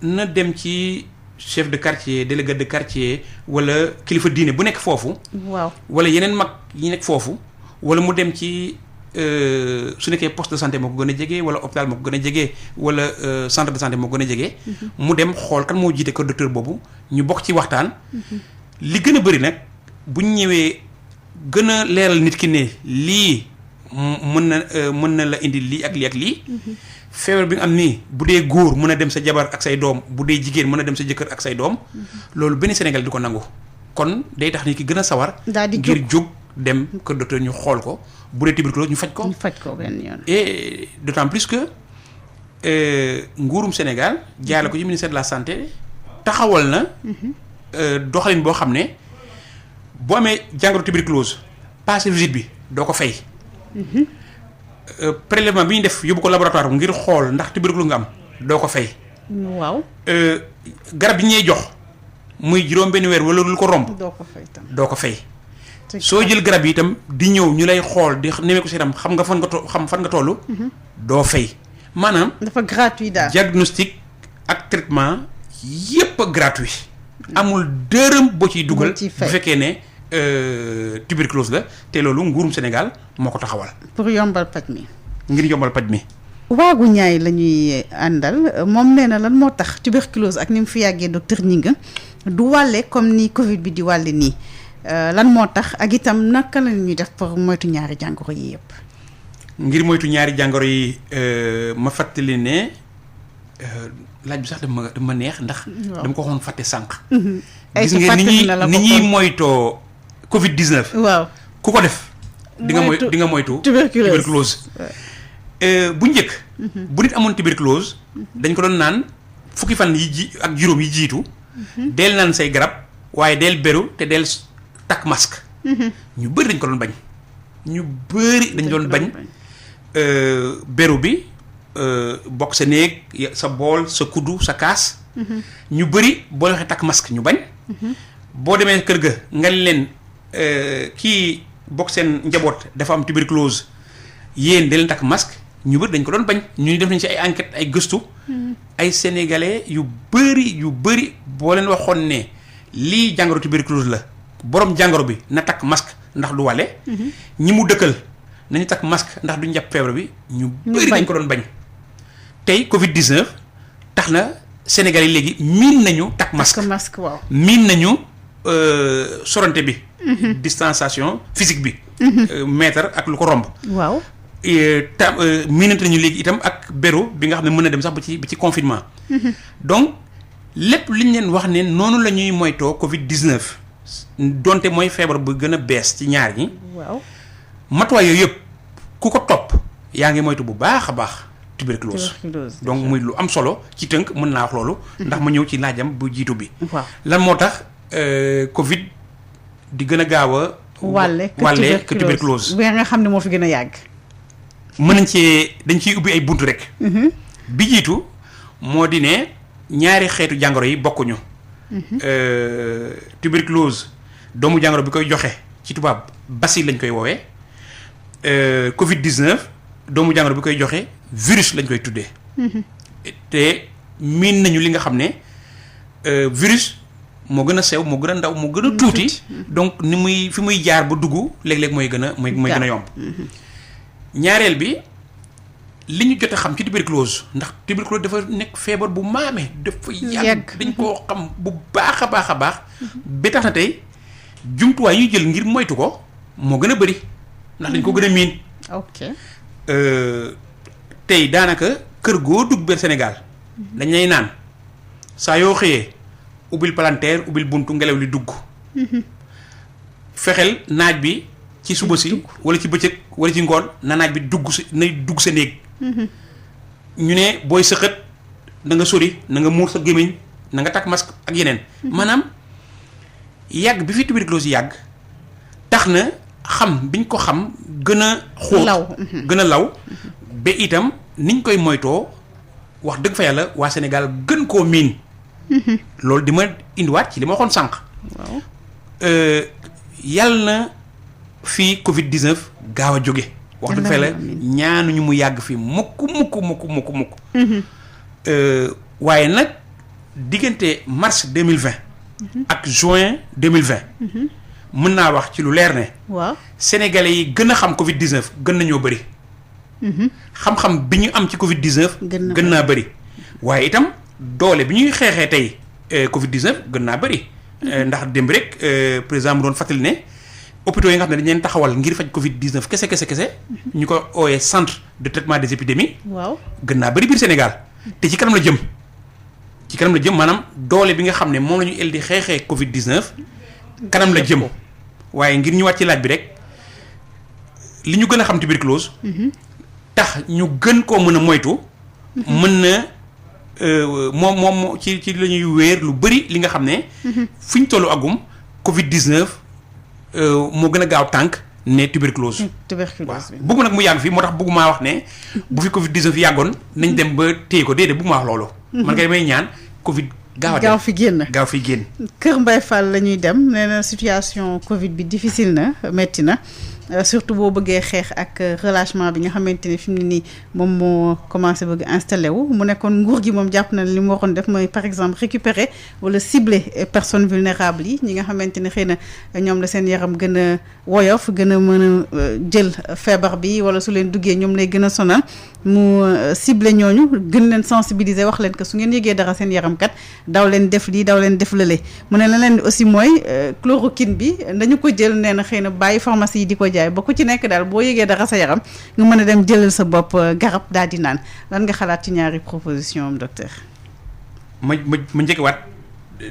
na dem ci chef de quartier délégué de quartier wala kilifa diine bu nekk foofu. waaw wala yeneen mag yi nekk foofu wala mu dem ci su nekkee poste de santé moo ko gën a jege wala hôpital moo ko gën a jege wala centre de santé moo ko gën a jege. mu dem xool kan moo jiite ko docteur boobu ñu bokk ci waxtaan. li gën a bëri nag bu ñu ñëwee gën a leeral nit ki ne lii mën na la indi lii ak lii ak lii. feebar bi nga am nii bu dee góor mën a dem sa jabar ak say doom bu dee jigéen mën a dem sa jëkkër ak say doom. loolu benn Sénégal di ko nangu. kon day tax nit ki gën a sawar. ngir jóg dem kër docteur ñu xool ko bu dee tuberculose ñu faj ko. ñu faj ko benn yoon. et d'autant plus que nguurum Sénégal jaarale ko ci ministère de la santé taxawal na. doxalin boo xam ne boo amee jàngoro tuberculose passé visite bi doo ko fay. prélèvement bi ñu def yóbbu ko laboratoire ngir xool ndax tuberculose nga am doo ko fay. waaw. garab yi ñuy jox muy juróom-benn weer wala lu ko romb. doo ko fay tam doo ko fay. soo jël garab yi itam di ñëw ñu lay xool di nemee ko si itam xam nga fan nga toll. doo fay maanaam. dafa gratuit daal. diagnostic ak traitement yépp gratuit. amul dërëm boo ciy dugal. bu fekkee ne tuberculose la te loolu nguurum Sénégal moo ko taxawal. pour yombal paj mi. ngir yombal paj mi. waagu ñaay la ñuy àndal moom nee na lan moo tax tuberculose ak ni mu fi yàggee docteur Gningue du wàlle comme ni Covid bi di wàlle nii lan moo tax ak itam naka la ñuy def pour moytu ñaari jàngoro yi yëpp. ngir moytu ñaari jàngoro yi ma fàttali ne laaj bi sax dama neex ndax. dama ko waxoon fàtte sànq. gis nga ni ñuy moytoo Covid 19. waaw ku ko def. di nga moytu tuberculose. bu njëkk. bu nit amoon tuberculose. dañ ko doon naan fukki fan ak juróom yi jiitu. deel naan say garab waaye deel beru te deel takk masque. ñu bëri dañ ko doon bañ. ñu bëri dañ doon bañ beru bi bokk sa néeg sa bool sa kuddu sa kaas. ñu bëri boo waxee takk masque ñu bañ. boo demee kër ga nga leen kii bokk seen njaboot dafa am tuberculose yéen da leen takk masque ñu bëri dañ ko doon bañ ñu def nañ ci ay enquête ay gëstu. ay sénégalais yu bëri boo leen waxoon ne lii jàngoro tuberculose la borom jàngoro bi na takk masque ndax du wàlle. ñi mu dëkkal nañu takk masque ndax du njàpp feebar bi. ñu bëri dañ ko doon bañ. tey Covid 19 tax na sénégalais léegi miin nañu takk masque. waaw miin nañu sorante bi. distanciation physique bi. mètre ak lu ko romb. waaw. miinante nañu léegi itam ak beru bi nga xam ne mën na dem sax ba ci confinement. donc lépp li ñu leen wax ne noonu la ñuy moytoo Covid 19 donte mooy feebar bu gën a bees ci ñaar ñi. waaw matuwaay yooyu yëpp ku ko topp yaa ngi moytu bu baax a baax. tuberculose donc muy lu am solo ci tënk mën naa wax loolu. ndax ma ñëw ci laajam bu jiitu bi. waaw lan moo tax Covid di gën a gaaw a. wàlle que tuberculose. bi nga xam ne moo fi gën a yàgg. mën nañ dañ ciy ubbi ay bunt rek. bi jiitu moo di ne ñaari xeetu jàngoro yi bokkuñu. tuberculose doomu jàngoro bi koy joxe ci tubaab bacille lañ koy woowee. Covid 19 doomu jàngoro bi koy joxe virus lañ koy tuddee. te miin nañu li nga xam ne virus moo gën a sew moo gën a ndaw moo gën a tuuti. donc ni fi muy jaar ba dugg léeg-léeg mooy gën a yomb. ñaareel bi li ñu jot a xam ci tuberculose ndax tuberculose dafa nekk feebar bu maame dafa yàgg dañ koo xam bu baax a baax a baax. ba tax na tey jumtuwaay ñuy jël ngir moytu ko moo gën a bëri ndax dañ ko gën a miin. ok tey daanaka kër goo dugg biir Sénégal dañ lay naan saa yoo xëyee ubbil palanteer ubbil buntu ngelaw li dugg. fexeel naaj bi. ci suba si wala ci bëccëg wala ci ngoon na naaj bi dugg sa néeg. ñu ne booy sëqët na nga sori na nga muur sa gémmiñ na nga takk masque ak yeneen. maanaam yàgg bi fi tuberculose yàgg tax na xam biñ ko xam gën a xóot gën a law ba itam niñ koy moytoo wax dëgg fa yàlla waa Sénégal gën koo miin. loolu di ma indiwaat ci li ma waxoon sànq. waaw yàlla na fii Covid 19 gaaw a jóge wax dëgg fa yàlla ñaanuñu mu yàgg fii mukk. waaye nag diggante mars 2020. ak juin 2020. mën naa wax ci lu leer ne. waaw sénégalais yi gën a xam Covid 19 gën nañoo bëri. xam-xam bi ñu am ci Covid 19. gën naa bëri. waaye itam doole bi ñuy xeexee tey Covid 19 gën naa bëri. ndax démb rek président mu doon fàttali ne hôpitaux yi nga xam ne dañ leen taxawal ngir faj Covid 19 kese. ñu ko ooyee centre de traitement des épidémies. waaw gën naa bëri biir Sénégal te ci kanam la jëm. maanaam doole bi nga xam ne moom la ñu el di xeexee Covid 19. kanam la jëm waaye ngir ñëwaat ci laaj bi rek li ñu gën a xam tuberculose. tax ñu gën koo mën a moytu. mën na moom ci la ñuy wéer lu bëri li nga xam ne. fi ñu tollu agum Covid 19 moo gën a gaaw tànk ne tuberculose. tuberculose bi bëgg nag mu yàgg fii moo tax bëggumaa wax ne bu fi Covid 19 yàggoon nañ dem ba téye ko déedéet bëggumaa wax loolu. man kay may ñaan Covid. gaaw fi génn. Kër Mbaye Fall la ñuy dem nee na situation Covid bi difficile na metti na surtout boo bëggee xeex ak relâchement bi nga xamante ne fi mu ne nii moom moo commencé bëgg installé wu mu nekkoon nguur gi moom jàpp na li mu waroon def mooy par exemple récupérer wala cibler personnes vulnérables yi ñi nga xamante ne xëy na ñoom la seen yaram gën a woyof gën a mën a jël feebar bi wala su leen duggee ñoom lay gën a sonal mu cibler ñooñu gën leen sensibiliser wax leen que su ngeen yëgee dara seen yaram kat daw leen def lii daw leen def lële mu ne leneen aussi mooy chloroquine bi dañu ko jël nee na xëy na bàyyi pharmacie yi di ko jaay ba ku ci nekk daal boo yëgee dara sa yaram nga mën a dem jëlal sa bopp garab daal di naan lan nga xalaat ci ñaari proposition am docteur. ma njëkkewaat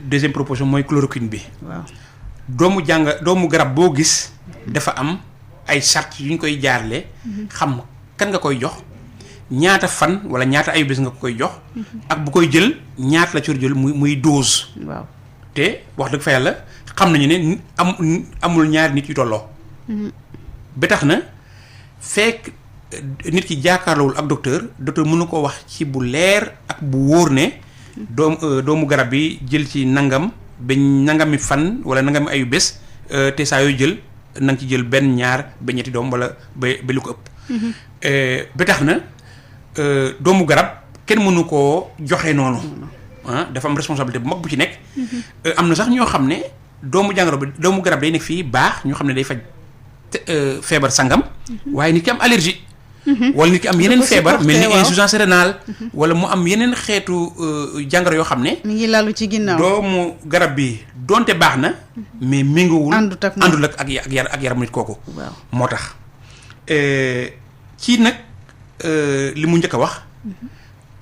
deuxième proposition mooy chloroquine bi. waaw doomu garab boo gis dafa am ay charte yu ñu koy jaarle xam kan nga koy jox ñaata fan wala ñaata ayu bés nga koy jox ak bu koy jël ñaata la ci jël muy dose. waaw te wax dëgg fa yàlla xam nañu ne amul ñaari nit yu tolloo. ba tax na fekk nit ki jàkkaarloowul ak docteur mën na ko wax ci bu leer ak bu wóor ne doomu garab bi jël ci nangam ba nangami fan wala nangami ayu bés te saa yooyu jël na nga ci jël benn ñaar ba ñetti doom wala ba lu ko ëpp. ba tax na doomu garab kenn mënu koo joxe noonu. Dafa am responsabilité bu mag bu ci nekk. am na sax ñoo xam ne doomu garab day nekk fii baax ñoo xam ne day faj feebar sangam. waaye nit ki am allergie. wala nit ki am yeneen feebar mel ni insuffisance rénale wala mu am yeneen xeetu jàngoro yoo xam ne. mi ngi lalu ci ginnaaw doomu garab bi donte baax na. mais méngoowul àndul ak yaram nit kooku. waaw moo tax ci nag li mu njëkk a wax.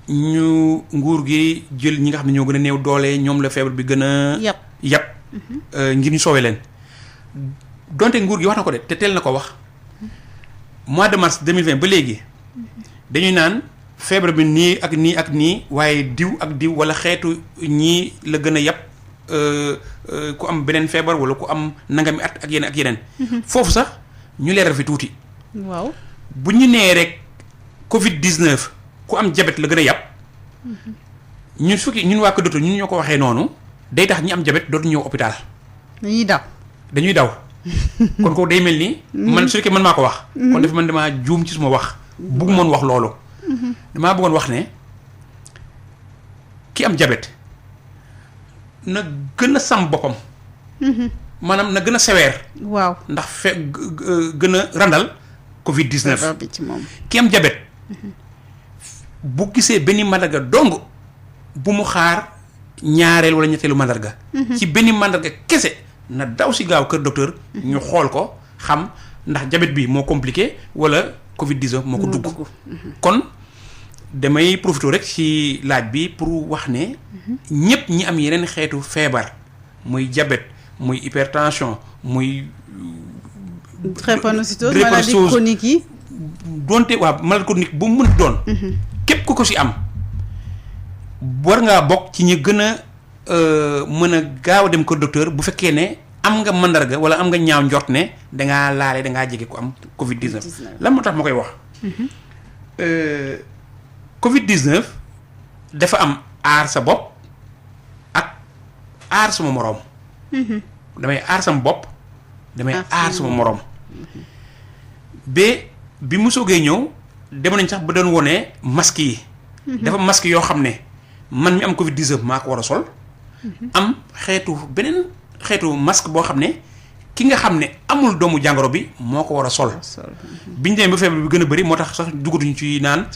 ñu nguur gi jël ñi nga xam ne ñoo gën a néew doole ñoom la feebar bi gën a. yàpp ngir ñu soowee leen. donte nguur gi wax na ko de te teel na ko wax. mois de mars 2020 ba léegi dañuy naan feebar bi nii ak nii ak nii waaye diw ak diw wala xeetu ñii la gën a yàpp ku am beneen feebar wala ku am nangami at ak yeneen ak yeneen. foofu sax ñu leeral fi tuuti. waaw bu ñu nee rek Covid 19 ku am diabète la gën a yàpp. ñun su fekkee ñun waa Kër Docteur ñun ñoo ko waxee noonu day tax ñi am diabète dootu ñëw hôpital. dañuy daw. kon ko day mel ni. man su fekkee man maa ko wax. kon dafa man damaa juum ci suma wax. bugg moon wax loolu. damaa bëggoon wax ne ki am diabète na gën a sàmm boppam. maanaam na gën a sévère. waaw ndax gën a randal Covid 19. bi ci moom. ki am diabète bu gisee benn mandarga dong bu mu xaar ñaareel wala ñetteelu mandarga. ci benn mandarga kese. na daw si gaaw Kër Docteur ñu xool ko xam ndax diabète bi moo compliqué wala Covid 19 moo ko dugg. kon damay profité rek ci laaj bi pour wax ne ñëpp ñi am yeneen xeetu feebar muy diabète muy hypertension muy. drépanocytose maladie chronique yi. donte waaw maladie chronique bu mu mën doon. képp ku ko si am war ngaa bokk ci ñi gën a. mën a gaaw a dem Kër Docteur bu fekkee ne am nga mandarga wala am nga ñaaw njort ne dangaa laale dangaa jege ku am Covid 19. lan moo tax ma koy wax. Covid 19 dafa am aar sa bopp ak aar sama moroom. damay aar sama bopp. damay aar sama moroom. bi mu soogee ñëw dem nañ sax ba doon wone masque yi. dafa masque yoo xam ne man mi am Covid 19 maa ko war a sol. am beneen xeetu masque boo xam ne ki nga xam ne amul doomu jàngoro bi moo ko war a sol. biñ demee ba feebar bi gën a bëri moo tax sax duggatuñu ci naan.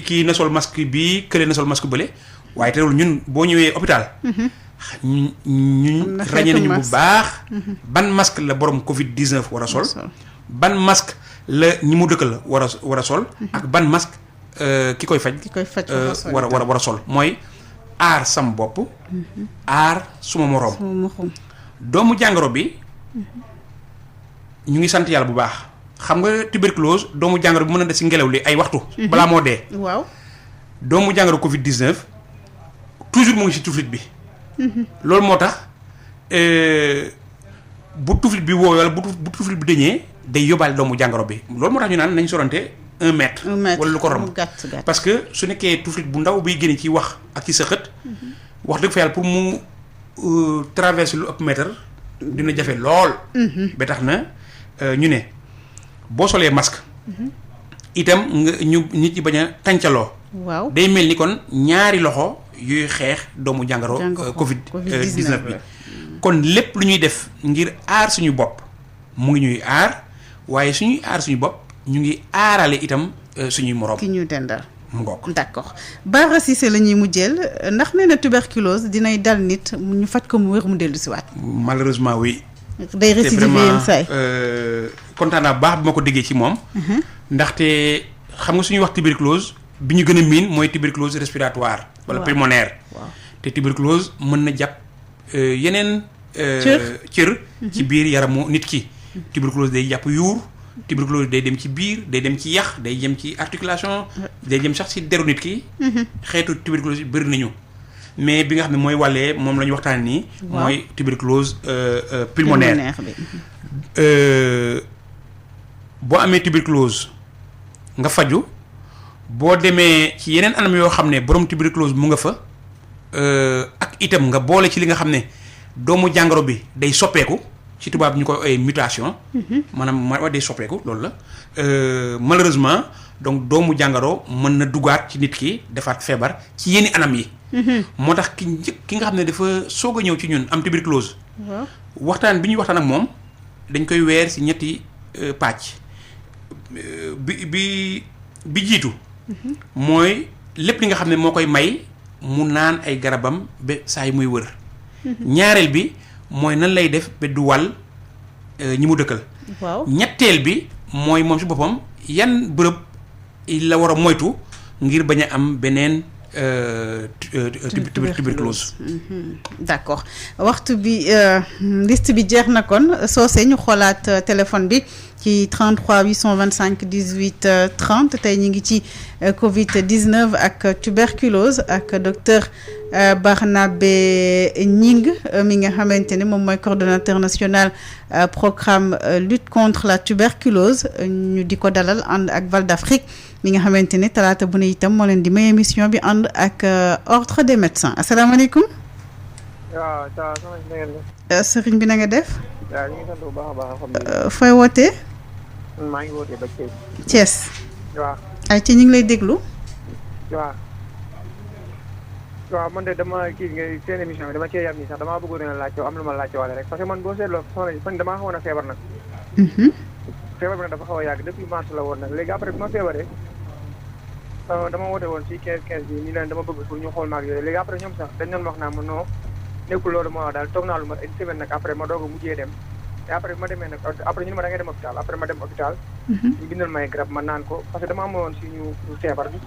kii na sol masque bii kële na sol masque bële waaye teewul ñun boo ñëwee hôpital. ñun ràññee nañu bu baax. ban masque la borom Covid 19 war a sol. ban masque la ñi mu dëkkal war a sol. ak ban masque ki koy faj. war a sol mooy. aar sam bopp. aar suma moroom. doomu jàngoro bi ñu ngi sant yàlla bu baax xam nga tuberculose doomu jàngoro bi mën na des ci ngelaw li ay waxtu. balaa moo dee. waaw doomu jàngoro Covid 19 toujours mu ngi ci tuflit bi. loolu moo tax bu tuflit bi woo wala bu tuflit bi dañee day yóbbaale doomu jàngoro bi loolu moo tax ñu naan nañ sorante 1 mètre. wala lu ko romb parce que su nekkee tuflit bu ndaw biy génne ci wax ak ci sa xët. wax dëgg fa yàlla pour mu traverser lu ëpp mètre dina jafe lool. ba tax na ñu ne boo solee masque. itam nga nit ñi bañ a tàncaloo. waaw day mel ni kon ñaari loxo yuy xeex doomu jàngoro. Covid 19 bi. kon lépp lu ñuy def ngir aar suñu bopp mu ngi ñuy aar waaye suñuy aar suñu bopp. ñu ngi aarale itam suñuy moroom. ki ñu dendal. mu ngoog d'accord Bara Cissé la ñuy mujjeel ndax nee na tuberculose dinay dal nit ñu faj ko mu wér mu dellu si waat. malheureusement oui. day récidiver yenn saay. kontaan naa baax bi ma ko déggee ci moom. ndaxte xam nga suñuy wax tuberculose bi ñu gën a miin mooy tuberculose respiratoire. wala pulmonaire. te tuberculose mën na jàpp yeneen. cër ci biir yaramu nit ki. tuberculose day jàpp yuur. tuberculose day dem ci biir day dem ci yax day jëm ci articulation day jëm sax ci deru nit ki xeetu tuberculose bëri nañu mais bi nga xam ne mooy wàllee moom la ñu waxtaan nii mooy tuberculose pulmonaire boo amee tuberculose nga faju boo demee ci yeneen anam yoo xam ne borom tuberculose mu nga fa ak itam nga boole ci li nga xam ne doomu jàngoro bi day soppeeku ci tubaab ñu koy ay mutation maanaam day soppeeku loolu la malheureusement donc doomu jàngoro mën na dugaat ci nit ki defaat feebar ci yenn anam yi moo tax ki nga xam ne dafa soog a ñëw ci ñun am tuberculose waxtaan bi ñuy waxtaan ak moom dañ koy weer ci ñetti pàcc bi jiitu mooy lépp li nga xam ne moo koy may mu naan ay garabam ba saa yi muy wër ñaareel bi mooy nan lay def ba du wàll ñi mu dëkkal ñetteel bi mooy moom ci boppam yan bërëb la war a moytu ngir bañ a am beneen tuberculose d'accord waxtu bi liste bi jeex na kon soose ñu xoolaat téléphone bi ci 33 825 18 30 tey ñu ngi ci Covid 19 ak tuberculose ak docteur Barnabé Gning mi nga xamante ne moom mooy coordonnateur national programme lutte contre la tuberculose ñu di ko dalal ànd ak Val d'Afrique mi nga xamante ne talaata bu ne itam moo leen di may émission bi ànd ak ordre des médecins asalaamaaleykum. waaw ça va. sëriñ bi na nga def. waaw ñu ngi sant bu baax a baax alhamdulilah. fooy wootee. maa ngi wootee ba Thiès. Thiès. waaw. ay ci ñu ngi lay déglu. waaw. waaw man de dama kii nga seen émission bi dama cee yam nii sax damaa bëggoon a laajte am lu ma laajte wala rek parce que man boo seetloo fan damaa xawoon a feebar nag. feebar bi nag dafa xaw a yàgg depuis mars la woon nag léegi après bi ma feebaree dama woote woon ci 15 bi ñu leen dama bëgg pour ñu xool maag yooyu léegi après ñoom sax dañ doon wax naa ma non nekkul loolu moo wax daal toog naa lu ma une semaine nag après ma doog a mujjee dem te après bi ma demee nag après ñu ne ma da ngay dem hôpital après ma dem hôpital ñu bindal may garab ma naan ko parce que dama amoon si ñu feebar bi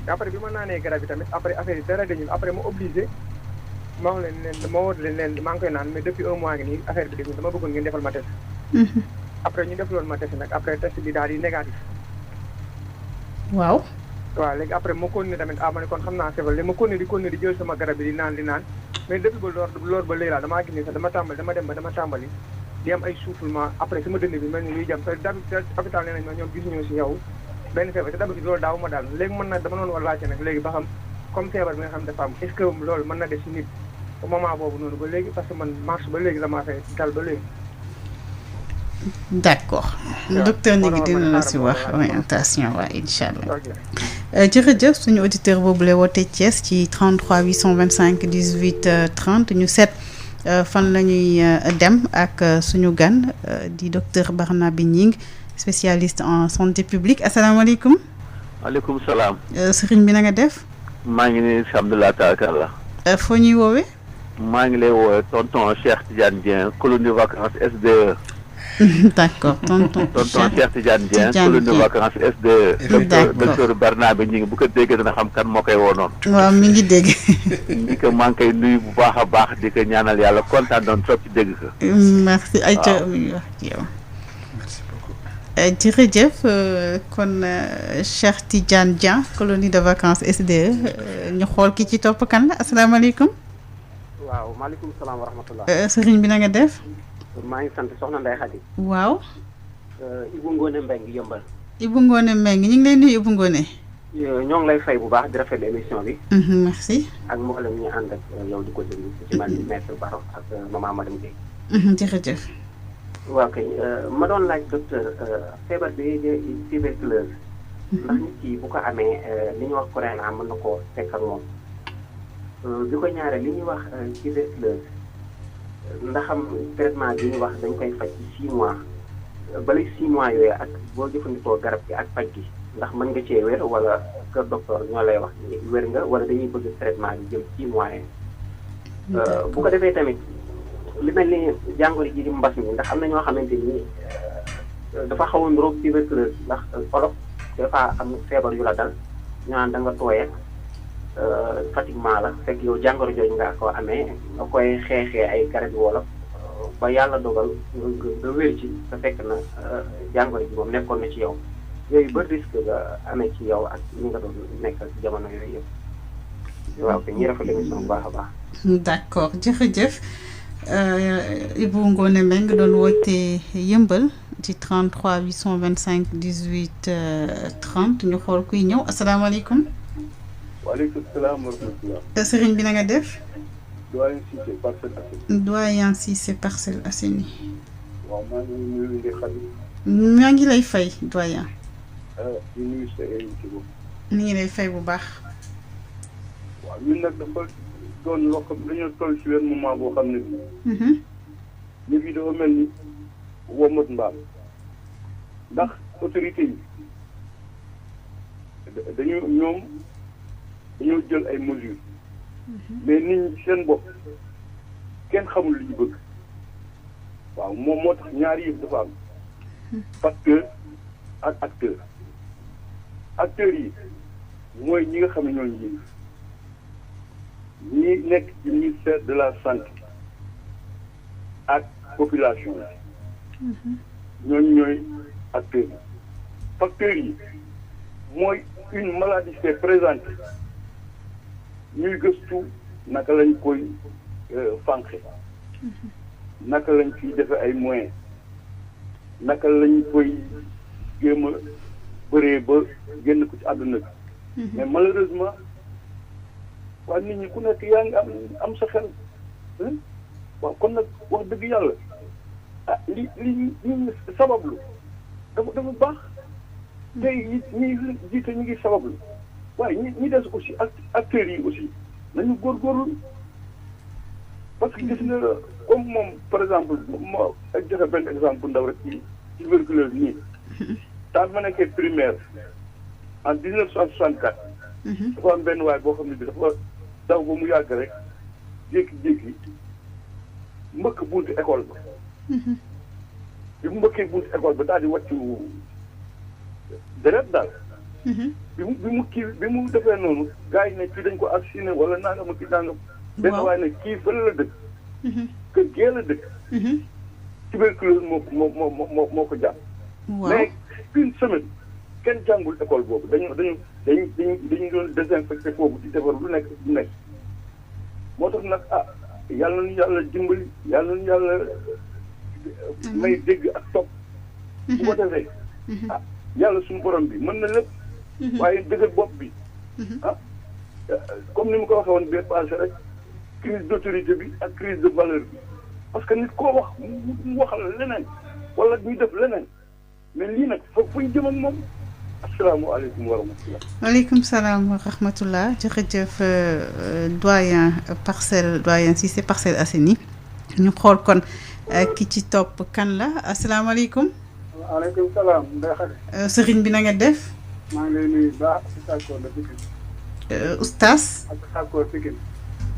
te après bi ma naanee garab yi tamit après affaire yi dara dañu après ma obligé ma wax leen ma woote leen maa ngi koy naan mais depuis un mois ngi nii affaire bi dégg dama bëggoon ngeen defal ma test après ñu def loolu ma test nag après test bi daal di négatif. waaw. waaw léegi après ma continué tamit ma ne kon xam naa feebar léegi ma continué di jël sama garab bi di naan mais depuis ba loolu ba léegi daal damaa gis ne sax dama tàmbali di am ay soufflement après sama dënn bi mel ni luy jam te d'habitude hôpital nee nañ ma ñoom gisuñu si yow benn feebar te d'habitude loolu daaw ma daal léegi mën na dama noonu war laajte nag léegi ba xam comme feebar bi nga xam dafa am est-ce que loolu mën na def si nit au moment boobu noonu ba léegi parce que man mars ba léegi la maa fay dal ba léegi. d'accord docteur ñu ngi dina la si wax orientation waaw incha allah jërëjëf suñu auditeur boobu lay woote Thiès ci 33 825 18 30 ñu seet fan la ñuy dem ak suñu gan di docteur Barnabé Gning spécialiste en santé publique asalaamaaleykum. maaleykum salaam. sëriñ bi na nga def. maa ngi nii si Abdoulaye Taakalla. foo ñuy woowee. maa ngi lay woowee tonton Cheikh Tidiane Dieng colonie vacances SDE. d'accord tonton Cheikh Tidiane Dieng colonie vacances SDE. docteur Barnabé Gning bu ko déggee dina xam kan moo koy woo noonu. waaw mi ngi dégg. di ko maa ngi koy nuyu bu baax a baax di ko ñaanal yàlla kontaan doon trop ci dégg ko. merci ayca mi ngi wax ci yow. jërëjëf kon Cheikh Tidiane Dieng colonie de vacances SDE ñu xool ki ci topp kan la asalaamaaleykum. waaw maaleykum salaam wa rahmatullah. sëriñ bi na nga def. maa ngi sant soxna Ndeye Khady. waaw. Ibou Ngone Mbengue yëmbal. Ibou Ngone Mbengue ñu ngi lay nuyu Ibou Ngone. ñoo ngi lay fay bu baax di rafetlu émission bi. merci. ak mboolem ñu ànd ak yow di ko déglu ci man maître Baro ak maman madame Guèye. jërëjëf. waaw kay ma doon laaj docteur feebar bi di tuberculose. ndax nit ki bu ko amee li ñuy wax corona mën na koo fekk ak moom. bi ko ñaaree li ñuy wax tuberculose ndax am traitement bi ñuy wax dañ koy faj ci 6 mois balay 6 mois yooyu ak boo jëfandikoo garab gi ak faj gi ndax mën nga cee wér wala kër docteur ñoo lay wax wér nga wala dañuy bëgg traitement bi jëm 6 mois yi. bu ko defee tamit li mel ni jàngoro ji di mbas mi ndax am na ñoo xamante ni dafa xaw a niróo tuberculose ndax olof des fois am feebar yu la dal ñu naan da nga tooyee fatiguement la fekk yow jàngoro jooju nga ko amee nga koy xeexee ay garab wolof ba yàlla dogal nga wér ci te fekk na jàngoro ji moom nekkoon na ci yow yooyu ba risque nga amee ci yow ak ñi nga doon nekk ci jamono yooyu yëpp waaw kay ñi rafetlu émission bu baax a baax. d'accord jërëjëf Ibou Ngoné Mbengue nga doon woote yëmbal ci 33 825 18 30 ñu xool kuy ñëw asalaamaaleykum. waaleykum salaam wa rahmatulah. sëriñ bi na nga def. Doyen Cissé Parcelles Assainies. Doyen Cissé Parcelles Assainies. waaw maa ngi nuyu Ndeye Khady. maa ngi lay fay doyen. di nuyu sa invité boobu. ni ngi lay fay bu baax. waaw ñun nag dafa doon loo xam dañoo toll ci benn moment boo xam ne bii. nit yi dafa mel ni womat mbaam ndax autorité yi dañoo jël ay mesures. mais nit ñi seen bopp kenn xamul li ñu bëgg waaw moom moo tax ñaari yëf dafa am facteur ak acteur acteurs yi mooy ñi nga xam ne ñooñu ñi nekk ci ministère de la santé ak population yi ñooñu ñooy acteurs yi facteurs yi mooy une maladie s'est présentée ñuy gëstu naka lañ koy fànqe naka lañ fiy defe ay moyens naka lañ koy jéem a bëree ba génn ko ci àdduna bi mais malheureusement waa nit ñi ku nekk yaa ngi am sa xel waaw kon nag wax dëgg yàlla ah li sabablu dafa baax tey ñi jiite ñu ngi sabablu waaye ñi des aussi acteurs yi aussi nañu góorgóorlu parce que gis nga comme moom par exemple moo ak joxe benn exemple bu ndaw rek ci tuberculose nii temps ma nekkee primaire en 1964 dafa am benn waay boo xam ne bi dafa daw ba mu yàgg rek jékki-jékki mbëkk buntu école ba bi mu mbëkkee buntu école ba daal di wàccu deret daal bi mu defee noonu gars yi ne kii dañ ko assassiné wala nangam kii nangam. benn waaye ne kii fële la dëkk. kër gee la dëkk. tuberculose moo ko jàpp. mais une semaine kenn jàngul école boobu dañu doon désinfecté foofu di defar lu nekk moo tax nag yàlla nañu yàlla dimbali yàlla nañu yàlla may dégg ak topp. bu ko defee yàlla suñu borom bi mën na lépp. waaye dëgër bopp bi comme ni mu ko waxee woon bee passé rek crise d'autorité bi ak crise de valeur bi parce que nit koo wax mu waxal leneen wala ñu def leneen mais lii nag fu ñu jëm ak moom asalaamaaleykum wa rahmatulah. waaleykum salaam wa rahmatulah jërëjëf doyen Cissé Parcelles Assainies ñu xool kon ki ci topp kan la asalaamaaleykum. waaleykum salaam Ndeye Khady. sëriñ bi na nga def. maa ngi lay nuyu baax Sakkoor la Pikine. Oustaz. Abdou Sakkoor Pikine.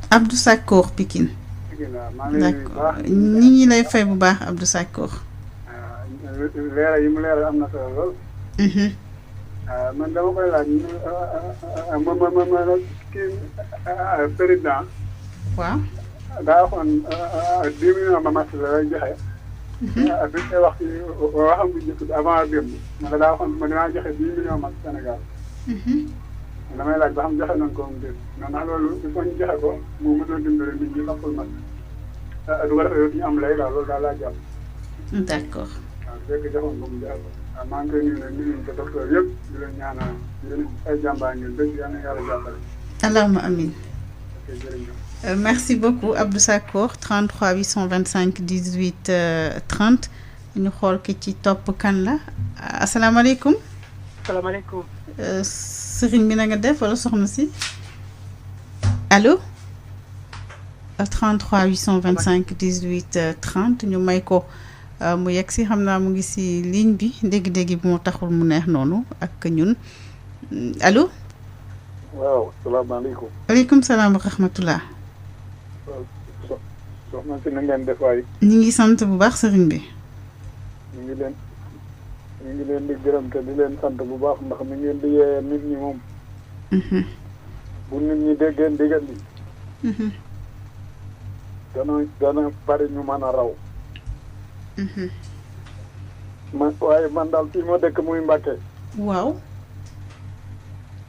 Abdou Sakkoor Pikine. Pikine waaw maa ngi lay nuyu baax. ñi ngi lay fay bu baax Abdou Sakkoor. leeral yi mu leeral am na solo lool. man dama koy laaj kii président. waaw. daa waxoon 10 millions ma match la lay joxe. bi ñu koy wax ci waxam bu njëkk bi avant démb naka daa waxoon ma dinaa joxe 10 millions match Sénégal. damay laaj ba xam joxe nañ ko mu dégg ndax loolu il faut ñu joxe ko mu mën a dimbale nit ñi taxul match. du ko defee ñu am lay daal loolu daal laa jàpp. d'accord. waaw bu fekkee joxoon ko mu joxe ko waaw maa ngi koy nuyu nag nuyu ko docteur yëpp di leen ñaanal yéen ay jàmbaar ngeen dëgg yal na yàlla jàppale. allahumma amin. ok jërëjëf. Merci beaucoup Abdou Sakkoor 33 825 18 30 ñu xool ki ci topp kan la asalaamaaleykum. asalaamaaleykum. sëriñ bi na nga def wala soxna si allo 33 825 18 30 ñu may ko mu yegg si xam naa mu ngi si ligne bi dégg-dégg bi moo taxul mu neex noonu ak ñun allo. waaw salaamaaleykum. waaleykum salaam wa rahmatulah. soxna si na ngeen def waay. ñu ngi sant bu baax sëriñ bi. ñu ngi leen di gërëm te di leen sant bu baax ndax mi ngeen di yee nit ñi moom. bu nit ñi déggee ndigal li. dana bari ñu mën a raw. waaye man daal fii ma dëkk muy Mbacke. waaw.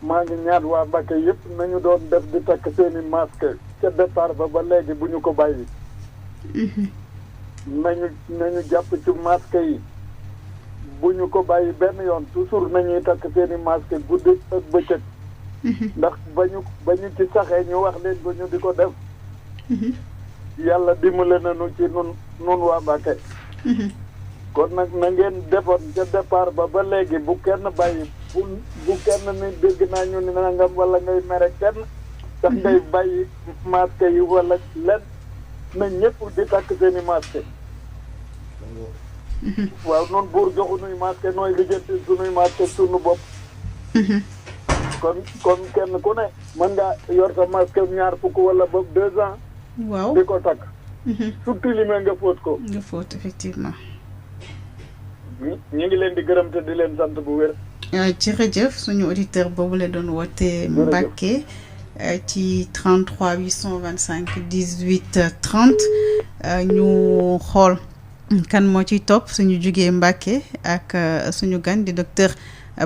maa ngi ñaan waa Mbacke yëpp nañu doon def di takk seeni masque ca départ ba léegi bu ñu ko bàyyi. nañu jàpp ci masque yi bu ñu ko bàyyi benn yoon toujours nañuy takk seeni masque guddi ak bëccëg. ndax ba ñu ci saxee ñu wax leen ko ñu di ko def. yàlla dimbale nañu ci nun waa Mbacke. kon nag na ngeen defoon ca départ ba léegi bu kenn bàyyi bu kenn ni dégg naa ñu ni nangam wala ngay mere kenn sax ngay bàyyi masque yi wala lenn na ñëpp di takk seeni masque. waaw noonu buur joxu nuy masque nooy lijjanti sunuy masque sunu bopp. kon kenn ku ne mën ngaa yor sa masque ñaar fukk wala boog 2 ans. waaw di ko takk. surtout li nga fóot ko. nga fóot effectivement. ñu ngi leen di gërëm te di leen sant bu wér. jërëjëf suñu auditeur boobu la doon woote Mbacke ci 33 825 18 30 ñu xool kan moo ciy topp suñu jugee Mbacke ak suñu gan di docteur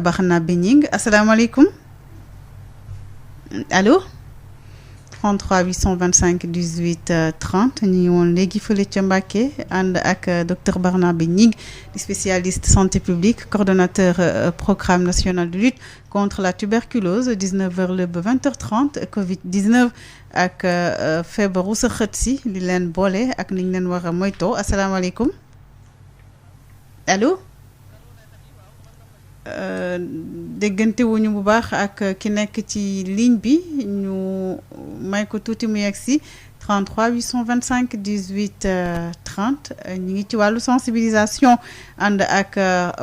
Barnabé Gningue asalaamaaleykum allo 33 825 18 30 ñu ngi woon léegi fële ca Mbacke ànd ak docteur Barnabé Gningue di spécialiste santé publique coordonnateur programme national de lutte contre la tuberculose 19h le ba 20h30 Covid 19 ak feebaru sa xët si li leen boole ak ni ñu leen war a moytoo asalaamaaleykum allo. déggante wuñu bu baax ak ki nekk ci ligne bi ñu may ko tuuti mu yegg si 33 825 18 30 ñu ngi ci wàllu sensibilisation ànd ak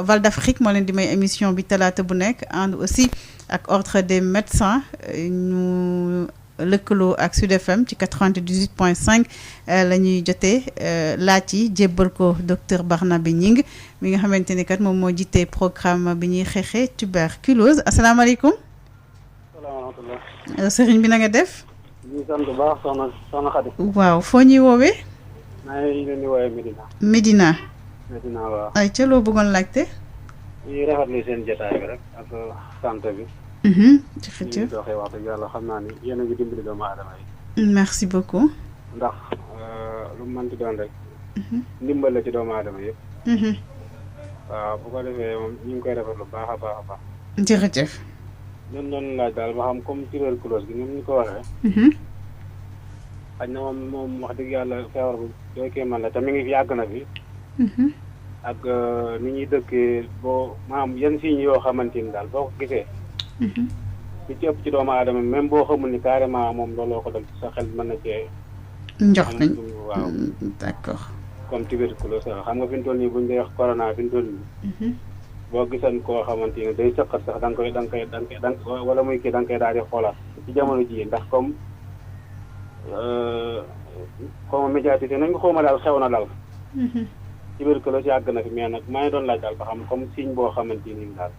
Val d'Afrique moo leen di may émission bi talaata bu nekk ànd aussi ak ordre des médecins ñu lëkkaloo ak Sud FM ci 98.5 la ñuy jotee laaj yi jébbal ko docteur Barnabé Gningue mi nga xamante ni kat moom moo jiite programme bi ñuy xeexee tuberculose asalaamaaleykum. salaamaaleykum. sëriñ bi na nga def. ñu sant bu baax soxna Khady. waaw foo ñuy woowee. maa ngi leen di woowee Medina. Medina. Medina waaw. ay ca loo bëggoon laajte. ñuy rafetlu seen jotaay bi rek ak santé bi. jërëjëf ñu doxee wax dëgg yàlla xam naa ni yéen a ngi dimbali doomu aadama yi. merci beaucoup. ndax lu mu mënti doon rek. ndimbal la ci doomu aadama yëpp. waaw bu ko defee moom ñu ngi koy rafetlu baax a baax a baax. jërëjëf. ñun doon laaj daal ba xam comme tuberculose bi ni ñu ko waxee. xaj na moom wax dëgg yàlla feebar bu doy kee man la te mi ngi fi yàgg na fi. ak ni ñuy dëkkee boo maanaam yenn signes yoo xamante ni daal boo ko gisee. li ci ëpp ci doomu aadama même boo xamul ni carrément moom looloo ko dal sa xel mën na cee. njox nañ waaw d'accord. comme tuberculose xam nga fi mu toll nii bu ñu dee wax corona fi mu toll nii. boo gisoon koo xamante ni day sëqat sax da nga koy wala muy kii da nga koy daal di xoolaat ci jamono jii ndax comme xaw ma médiatisé nañ ko xaw ma daal xew na daal. tuberculose yàgg na fi mais nag maa ngi doon laaj daal ba xam comme signe boo xamante ni daal.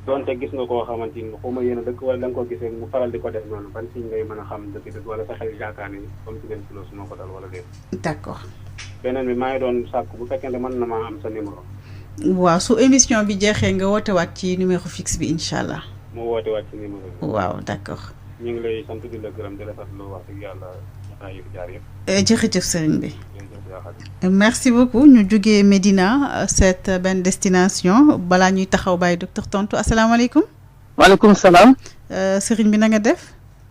donte gis nga koo xamante ni xaw ma yéen a dëkk wala da nga ko gisee mu faral di ko def noonu ban signe ngay mën a xam dëgg-dëgg wala sa xel yaakaar ni comme tuberculose moo ko dal wala déet. d'accord. beneen bi maa ngi doon sàkku bu fekkente mën na maa am sa numéro. waaw su émission bi jeexee nga woote waat ci numéro fixe bi incha allah. mu woote waat ci numéro bi. waaw d'accord. ñu ngi lay sant di la gërëm di rafetlu wax dëgg yàlla jotaay yu jaar yëpp. jërëjëf sëriñ bi. merci beaucoup ñu jógee Médina cette benn destination balaa ñuy taxaw bàyyi docteur tontu asalaamaaleykum. maaleykum salaam. sëriñ bi na nga def.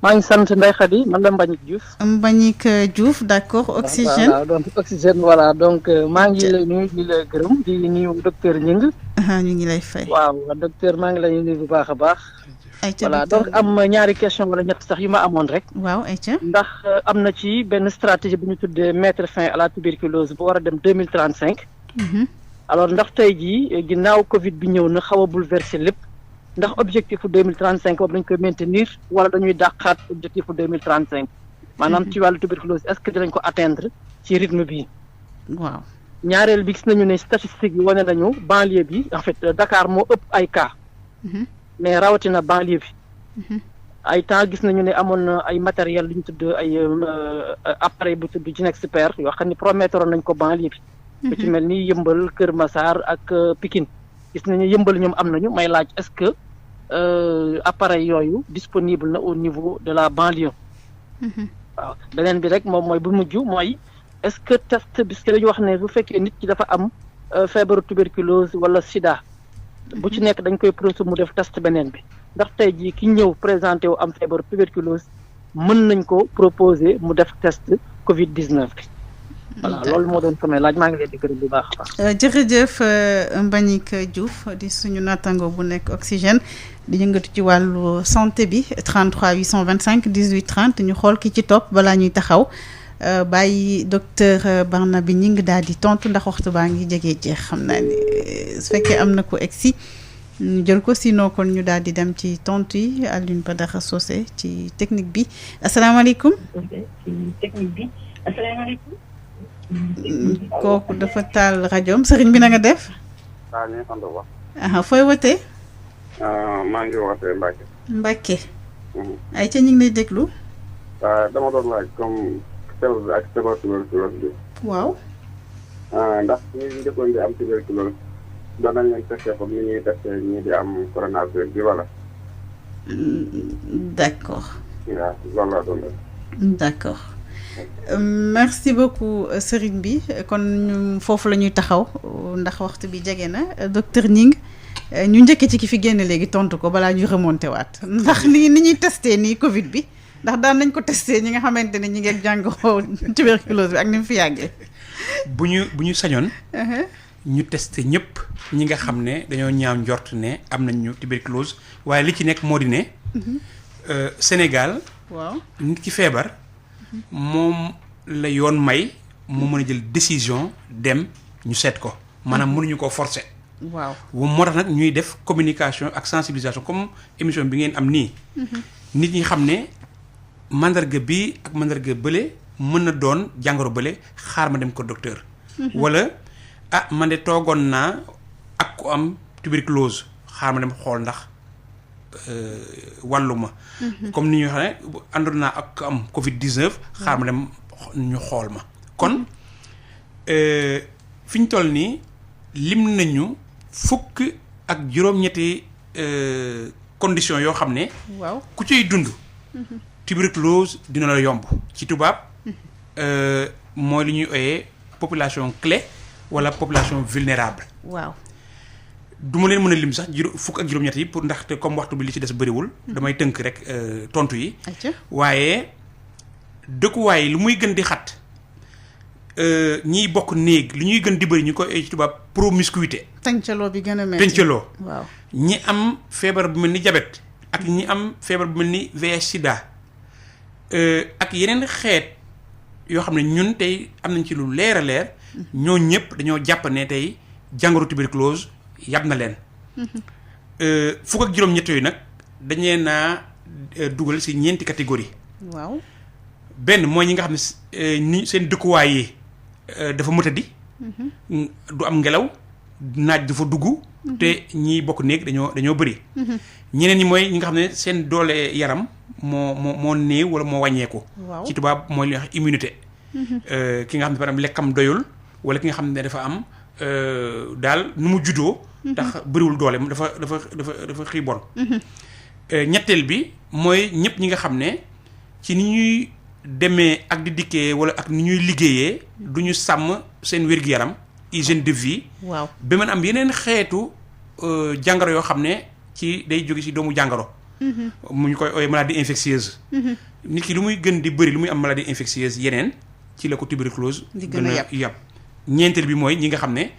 maa ngi sant Ndeye Khady man la Mbagnick Diouf. Mbagnick Diouf d'accord oxygène. voilà donc oxygène voilà donc maa ngi lay nuyu di la gërëm di nuyu docteur Gningue. ñu ngi lay fay. waaw docteur maa ngi lay nuyu bu baax a baax. voilà donc am ñaari question wala ñett sax yu ma amoon rek. waaw ayca. ndax am na ci benn stratégie bu ñu tuddee mettre fin à la tuberculose bu war a dem 2035. alors ndax tey jii ginnaaw Covid bi ñëw na xaw a bouleversé lépp ndax objectif 2035 boobu dañ koy maintenir wala dañuy dàqaat objectif 2035 maanaam ci wàllu tuberculose est-ce que dinañ ko atteindre ci rythme bii. waaw ñaareel bi gis nañu ne statistiques yi wane nañu banlieue bi en fait Dakar moo ëpp ay cas. mais rawatina banlieue bi. ay temps gis nañu ne amoon na ay matériel lu ñu tudd ay appareil bu tudd Ginexpert yoo xam ne promettre nañ ko banlieue bi. ku ci mel ni Yëmbal Kër Massar ak Pikine gis nañu Yëmbal ñoom am nañu may laaj est-ce que appareil yooyu disponible na au niveau de la banlieue. waaw beneen bi rek moom mooy bu mujj mooy est-ce que test bi dañu wax ne bu fekkee nit ki dafa am feebaru tuberculose wala sida bu ci nekk dañ koy procéder mu def test beneen bi ndax tey jii ki ñëw présenté wu am feebaru tuberculose mën nañ ko proposer mu def test Covid-19 bi. voilà loolu moo doon samay laaj maa ngi leen di gërëm bu baax a baax. jërëjëf Mbagnick Diouf di suñu nattango bu nekk Oxygène di yëngatu ci wàllu santé bi 33 825 18 30 ñu xool ki ci topp balaa ñuy taxaw bàyyi docteur Barnaby Gningue daal di tontu ndax waxtu baa ngi jege jeex xam naa ni su fekkee am na ko egsi ñu jël ko sinon kon ñu daal di dem ci tontu yi Alioune Badara Socé ci technique bi asalaamaaleykum. kooku dafa taal rajoom sëriñ bi na nga def. waaw ñu ngi sant bu baax. fooy wootee. maa ngi wootee Mbacke. Mbacke. ay ca ñu ngi lay déglu. dama doon laaj comme feebar bi ak tuberculose bi. waaw. ndax ñi njëkkoon di am tuberculose doon nañ leen testé comme ni ñuy testé ñii di am coronavirus bi wala. d'accord. waaw loolu laa doon def. d'accord. merci beaucoup sëriñ bi kon foofu la ñuy taxaw ndax waxtu bi jege na docteur Gningue ñu njëkkee ci ki fi génn léegi tontu ko balaa ñuy remonté waat ndax ni ñuy testé nii Covid bi ndax daan nañ ko testé ñi nga xamante ne ñi ngi ak jàngoro tuberculose bi ak ni mu fi yàggee. bu ñu sañoon. ñu testé ñëpp ñi nga xam ne dañoo ñaaw njort ne am nañ ñu tuberculose waaye li ci nekk moo di ne. Sénégal. waaw nit ki feebar. moom la yoon may mu mën a jël décision dem ñu seet ko maanaam mënuñu koo forcer. waaw moo tax nag ñuy def communication ak sensibilisation comme émission bi ngeen am nii. nit ñi xam ne mandarga bi ak mandarga bële mën na doon jàngoro bële xaar ma dem ko docteur. wala man de toogoon naa ak ku am tuberculose xaar ma dem xool ndax. wàllu ma comme ni ñu xam ne àndoon naa ak am Covid-19 xaar ma dem ñu xool ma kon fi ñu toll nii lim nañu fukk ak juróom-ñetti conditions yoo xam ne waaw ku ciy dund tuberculose dina la yomb ci tubaab mooy li ñuy oyee population clé wala population vulnérable. waaw du ma leen mën a lim sax fukk ak juróom-ñett yi pour ndaxte comme waxtu bi li ci des bëriwul. damay tënk rek tontu yi. waaye dëkkuwaay lu muy gën di xat ñiy bokk néeg li ñuy gën di bëri ñu koy ci tubaab promiscuité. tëncaloo bi gën a metti tëncaloo. waaw ñi am feebar bu mel ni diabète ak ñi am feebar bu mel ni VIH sida ak yeneen xeet yoo xam ne ñun tey am nañ ci lu leer a leer. ñoo ñëpp dañoo jàpp ne tey jàngoro tuberculose. yàpp na leen fukk ak juróom-ñett yooyu nag dañee naa dugal ci ñeenti catégorie waaw benn mooy ñi nga xam ne ni seen dëkkuwaay yi dafa mëtadi du am ngelaw naaj du fa dugg te ñiy bokk néeg dañoo bëri ñeneen ñi mooy ñi nga xam ne seen doole yaram moo néew wala moo wàññeeku ci tubaab mooy li ñuy wax immunité ki nga xam ne par exemple lekkam doyul wala ki nga xam ne dafa am daal nu mu juddoo tax bëriwul doole dafa xiibon ñetteel bi mooy ñëpp ñi nga xam ne ci ni ñuy demee ak di dikkee wala ak ni ñuy liggéeyee du ñu sàmm seen wér-gu-yaram hygiène de vie waaw ba mën am yeneen xeetu jàngoro yoo xam ne ci day jóge ci doomu jàngoro mu ñu koy ooyee maladie infectieuse nit ki lu muy gën di bëri lu muy am maladie infectieuse yeneen ci la ko tuberculose gën a yàpp ñeenteel bi mooy ñi nga xam ne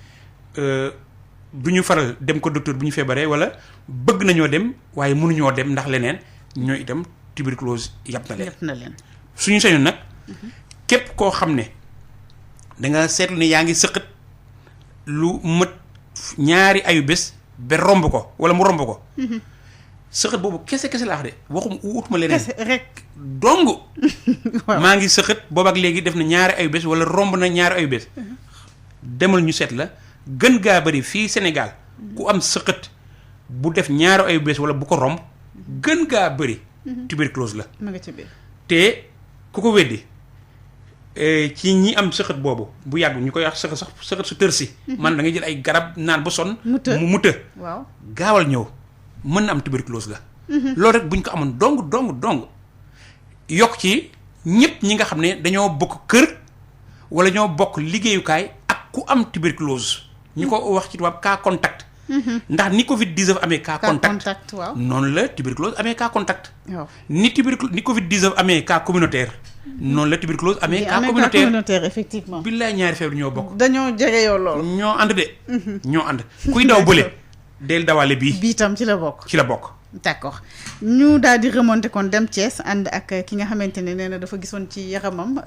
du ñu faral dem ko docteur bu ñu feebaree wala bëgg nañoo dem waaye mënuñoo dem ndax leneen ñooy itam tuberculose yàpp na leen suñu sañoon nag képp koo xam ne danga seetlu ne yaa ngi sëqat lu mët ñaari ayu bés ba romb ko wala mu romb ko sëqat boobu kese la wax de waxum wutuma leneen rek dong maa ngi sëqat boobu ak léegi def na ñaari ayu bés wala romb na ñaari ayu bés demal ñu seet la gën gaa bari fii Sénégal ku am sëqat bu def ñaari ayu bés wala bu ko romb gën gaa bari tuberculose la ma nga ci biir te ku ko weddi ci ñi am sëxët boobu bu yàgg ñu koy wax sëxët su tër si. man da ngay jël ay garab naan ba sonn. mu të waaw gaawal ñëw mën na am tuberculose la. loolu rek bu ñu ko amoon dong yokk ci ñëpp ñi nga xam ne dañoo bokk kër wala ñoo bokk liggéeyukaay ak ku am tuberculose. ñu ko wax ci tubaab cas contact. ndax ni Covid 19 amee cas contact waaw noonu la tuberculose amee cas contact. waaw ni Covid 19 amee cas communautaire. noonu la tuberculose amee cas communautaire effectivement. billaay ñaari feebar ñoo bokk. dañoo jege yow lool. ñoo ànd de. ñoo ànd kuy daw bële. del dawale bii. bii tam ci la bokk. ci la bokk. d'accord ñu daal di remonter kon dem Thiès ànd ak ki nga xamante ne nee na dafa gisoon ci yaramam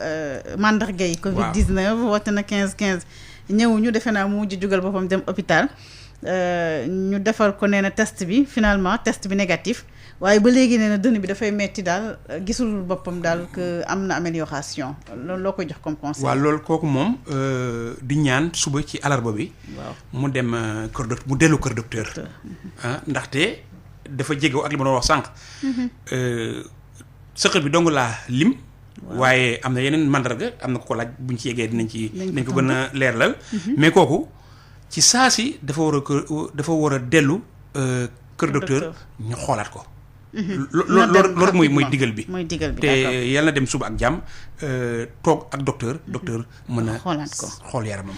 mandarga yi. Covid 19 woote na 15 ñëwuñu defe naa mu mujj jugal boppam dem hôpital ñu defal ko nee na test bi finalement test bi négatif. waaye ba léegi nee na dënn bi dafay metti daal gisul boppam daal que am na amélioration loolu loo koy jox comme conseil. waaw loolu kooku moom di ñaan suba ci alarba bi. waaw mu dem kër docteur mu dellu kër docteur. ndaxte dafa jégoo ak li ma doon wax sànq. sëqët bi dong laa lim. waaye am na yeneen mandarga am na ko laaj buñ ci yeggee dinañ ko gën a leeralal. mais kooku ci saa si dafa war a dellu kër docteur ñu xoolaat ko. loolu mooy digal bi. mooy digal bi te yàlla na dem suba ak jàmm toog ak docteur mën a xoolaat ko xool yaramam.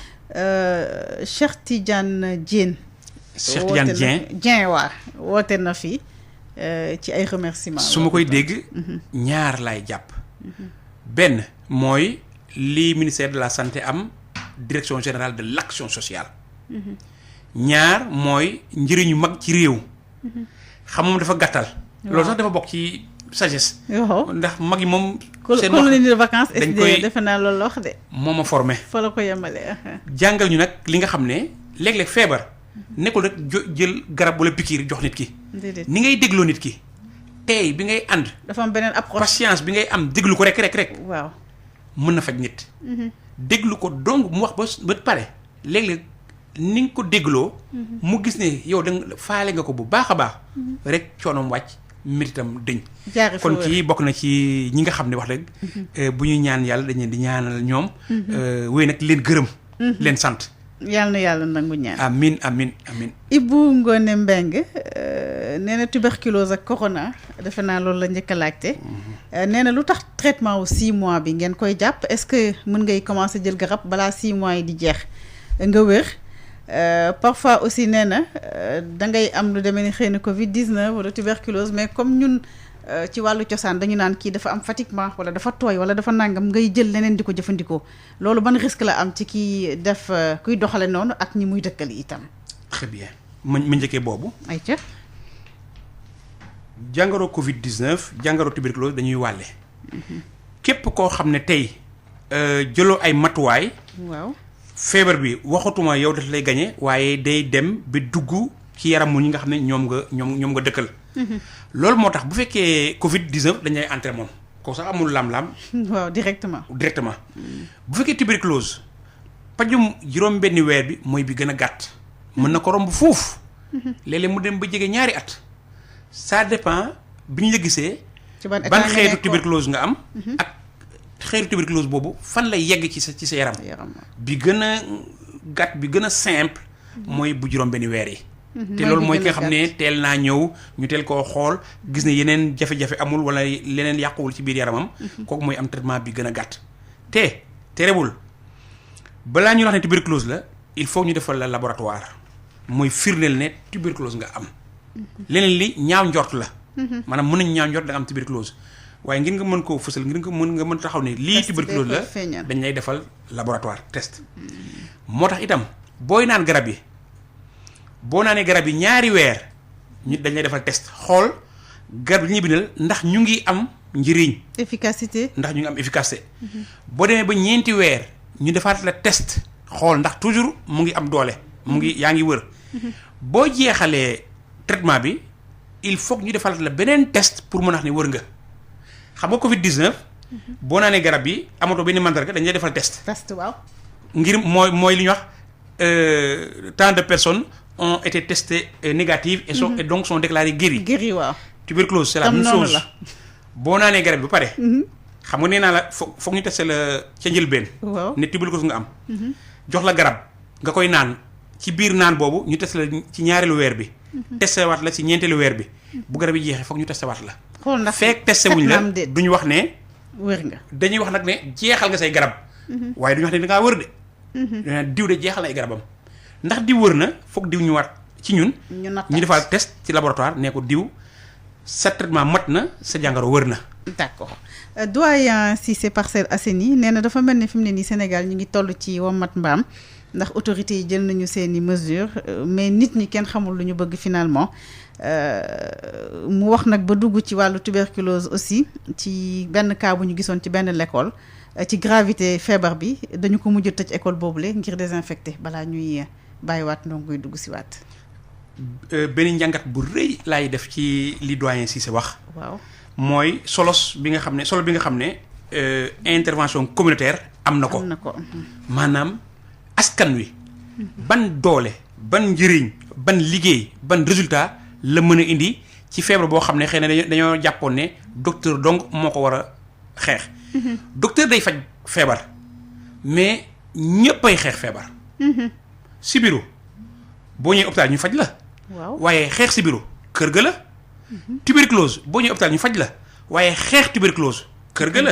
Cheikh Tidiane Diène. Cheikh Tidiane Dieng waa woote na fi ci ay remerciements. su ma koy dégg ñaar laay jàpp. benn mooy li ministère de la santé am direction générale de l'action sociale. ñaar mooy njëriñu mag ci réew. xam moom dafa gàttal. loolu sax dafa bokk ci sagesse. ndax mag yi moom. seen colonie de vacances SDE defe naa loolu wax de. moo ma formé. fa la ko yemale. jàngal ñu nag li nga xam ne léeg-léeg feebar nekkul rek jël garab wala pikiir jox nit ki. ni ngay dégloo nit ki. tey bi ngay ànd. dafa am beneen approche patience bi ngay am déglu ko rek. waaw mën na faj nit. déglu ko donc mu wax ba pare léeg-léeg ni nga ko dégloo. mu gis ne yow da nga faale nga ko bu baax a baax. rek coonoom wàcc méritam dëñ. kon kii bokk na ci ñi nga xam ne wax dëgg. bu ñuy ñaan yàlla dañu di ñaanal ñoom. wéy nag leen gërëm. leen sant. yàlla na yàlla nangu ñaan. amiin. Ibou Ngone Mbengue nee na tuberculose ak corona defe naa loolu la njëkk a laajte. nee na lu tax traitement wu 6 mois bi ngeen koy jàpp est-ce que mën ngay commencer jël garab balaa 6 mois yi di jeex nga wér. Parfois aussi nee na dangay am lu demee ni xëy na Covid 19 wala tuberculose mais comme ñun ci wàllu cosaan dañu naan kii dafa am fatiguement wala dafa tooy wala dafa nàngam ngay jël leneen di ko jëfandikoo loolu ban risque la am ci kii def kuy doxale noonu ak ñi muy dëkkal itam. très bien ma njëkkee boobu. ayca. jàngoro Covid 19 jàngoro tuberculose dañuy wàlle. képp koo xam ne tey jëloo ay matuwaay. waaw. feebar bi waxatuma yow daf lay gañe waaye day dem ba dugg ci yaramu ñi nga xam ne ñoom nga dëkkal. loolu moo tax bu fekkee Covid 19 dañ lay entré moom ko sax amul lam-lam. waaw directement. bu fekkee tuberculose pajum juróom-benni weer bi mooy bi gën a gàtt. mën na ko romb fuuf. léeg-léeg mu dem ba jege ñaari at. ça dépend bi ñu la gisee. ban xeetu tuberculose nga am. ak xeetu tuberculose boobu fan lay yegg ci sa yaram. bi gën a gàtt bi gën a simple. mooy bu juróom-benni weer yi. te loolu mooy ki nga xam ne teel naa ñëw ñu teel koo xool gis ne yeneen jafe-jafe amul wala leneen yàquwul ci biir yaramam. kooku mooy am traitement bi gën a gàtt. te terewul balaa ñu wax ne tuberculose la il faut ñu defal la laboratoire mooy firndeel ne tuberculose nga am. leneen li ñaaw njort la. maanaam mën nañu ñaaw njort da nga am tuberculose waaye ngir nga mën koo fësal ngir nga mën taxaw ne lii tuberculose la dañ lay defal laboratoire test. moo tax itam booy naan garab yi. boo naanee garab yi ñaari weer ñu dañ lay defal test xool garab yi ñu bindal ndax ñu ngi am njëriñ. efficacité. ndax ñu ngi am efficacité. boo demee ba ñeenti weer ñu defaat la test xool ndax toujours mu ngi am doole mu ngi yaa ngi wër. boo jeexalee traitement bi il faut ñu defal la beneen test pour mën a wax ne wër nga xam nga Covid 19. boo naanee garab yi amatoo benn mandarga dañ lay defal test. waaw. ngir mooy li ñuy wax tant de personnes. ont été testés négatives et donc sont déclarés guéris. Waaw. Tuberculose c'est la même chose boo naanee garab bi ba pare. xam nga nee naa la foog ñu testé la ca njëlbeen. waaw ne tuberculose nga am. jox la garab nga koy naan ci biir naan boobu ñu testé la ci ñaareelu weer bi. testé waat la ci ñeenteelu weer bi. bu garab yi jeexee foog ñu testé waat la. xool ndax fekk testé wuñ la duñu wax ne. wër nga dañuy wax nag ne jeexal nga say garab. waaye duñu wax ne da ngaa wër de. diw de jeexal na ay garabam ndax diw wër na foog diw ñu waat ci ñun. ñu defal test ci laboratoire ne ko diw sa traitement mat na sa jàngoro wër na. d'accord doyen Cissé Parcelles Assainies nee na dafa mel ne fi mu ne nii Sénégal ñu ngi toll ci wommat mbaam ndax autorités yi jël nañu seeni mesures mais nit ñi kenn xamul lu ñu bëgg finalement mu wax nag ba dugg ci wàllu tuberculose aussi ci benn cas bu ñu gisoon ci benn l'école ci gravité feebar bi dañu ko mujj tëj école boobule ngir désinfecter balaa ñuy bàyyiwaat ndongoy dugg si waat. benn njàngat bu rëy laay def ci li doyen Cissé wax. waaw mooy solo bi nga xam ne intervention communautaire am na ko. maanaam askan wi. ban doole ban njëriñ ban liggéey ban résultat la mën a indi ci feebar boo xam ne xëy na dañoo jàppoon ne docteur donc moo ko war a xeex. docteur day faj feebar mais ñëppay xeex feebar. sibiru boo ñëwee hôpital ñu faj la. waaw waaye xeex sibiru kër ga la. tuberculose boo ñëwee hôpital ñu faj la waaye xeex tuberculose kër ga la.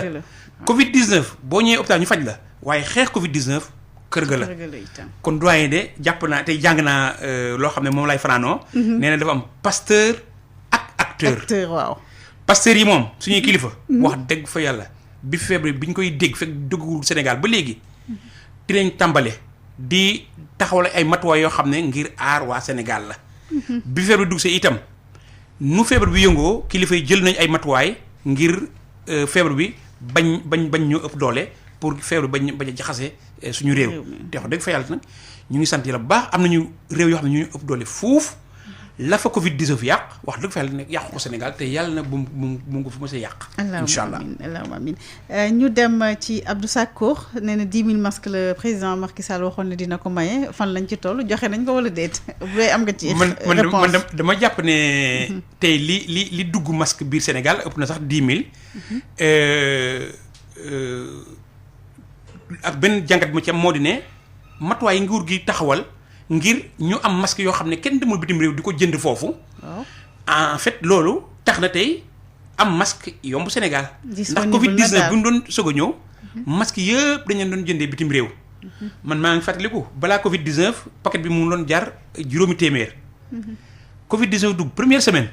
Covid 19 boo ñëwee hôpital ñu faj la waaye xeex Covid 19 kër ga la. kon doyen de jàpp naa tey jàng naa loo xam ne moom lay fanaanoo. nee na dafa am pasteur ak acteur. waaw pasteur yi moom suñuy kilifa. wax dëgg fa yàlla bi feebar bi ñu koy dégg fekk duggul Sénégal ba léegi. dinañ tàmbale di taxawal ay matuwaay yoo xam ne ngir aar waa Sénégal la. bi feebar bi dugg see itam. nu feebar bi yëngoo kilifa yi jël nañ ay matuwaay ngir feebar bi bañ ñu ëpp doole pour feebar bi bañ a jaxase suñu réew. te wax dëgg fa yàlla nag ñu ngi sant yàlla bu baax am nañu réew yoo xam ne ñu ëpp doole fuuf la fa Covid 19 yàq wax dëgg fa yàlla nag yàqu ko Sénégal te yàlla na bu mu ko fi mos a yàq. incha allah allahumma amiin ñu dem ci Abdou Sakkour nee na 10 000 masques le président Macky Sall waxoon ne dina ko maye fan lañ ci toll joxe nañ ko wala déet bu dee am nga ci. réponse man dama jàpp ne. tey li dugg masque biir Sénégal ëpp na sax 10 000. ak benn jàngat bi ma ci am moo di ne matuwaay nguur gi taxawal. ngir ñu am masque yoo xam ne kenn demul bitim réew di ko jënd foofu. en fait loolu tax na tey am masque yomb Sénégal. ndax Covid 19 bu ñu doon soog a ñëw. masque yëpp dañu doon jëndee bitim réew. man maa ngi fàttaliku balaa Covid 19 paquet bi mu doon jar juróomi téeméer. Covid 19 dugg première semaine.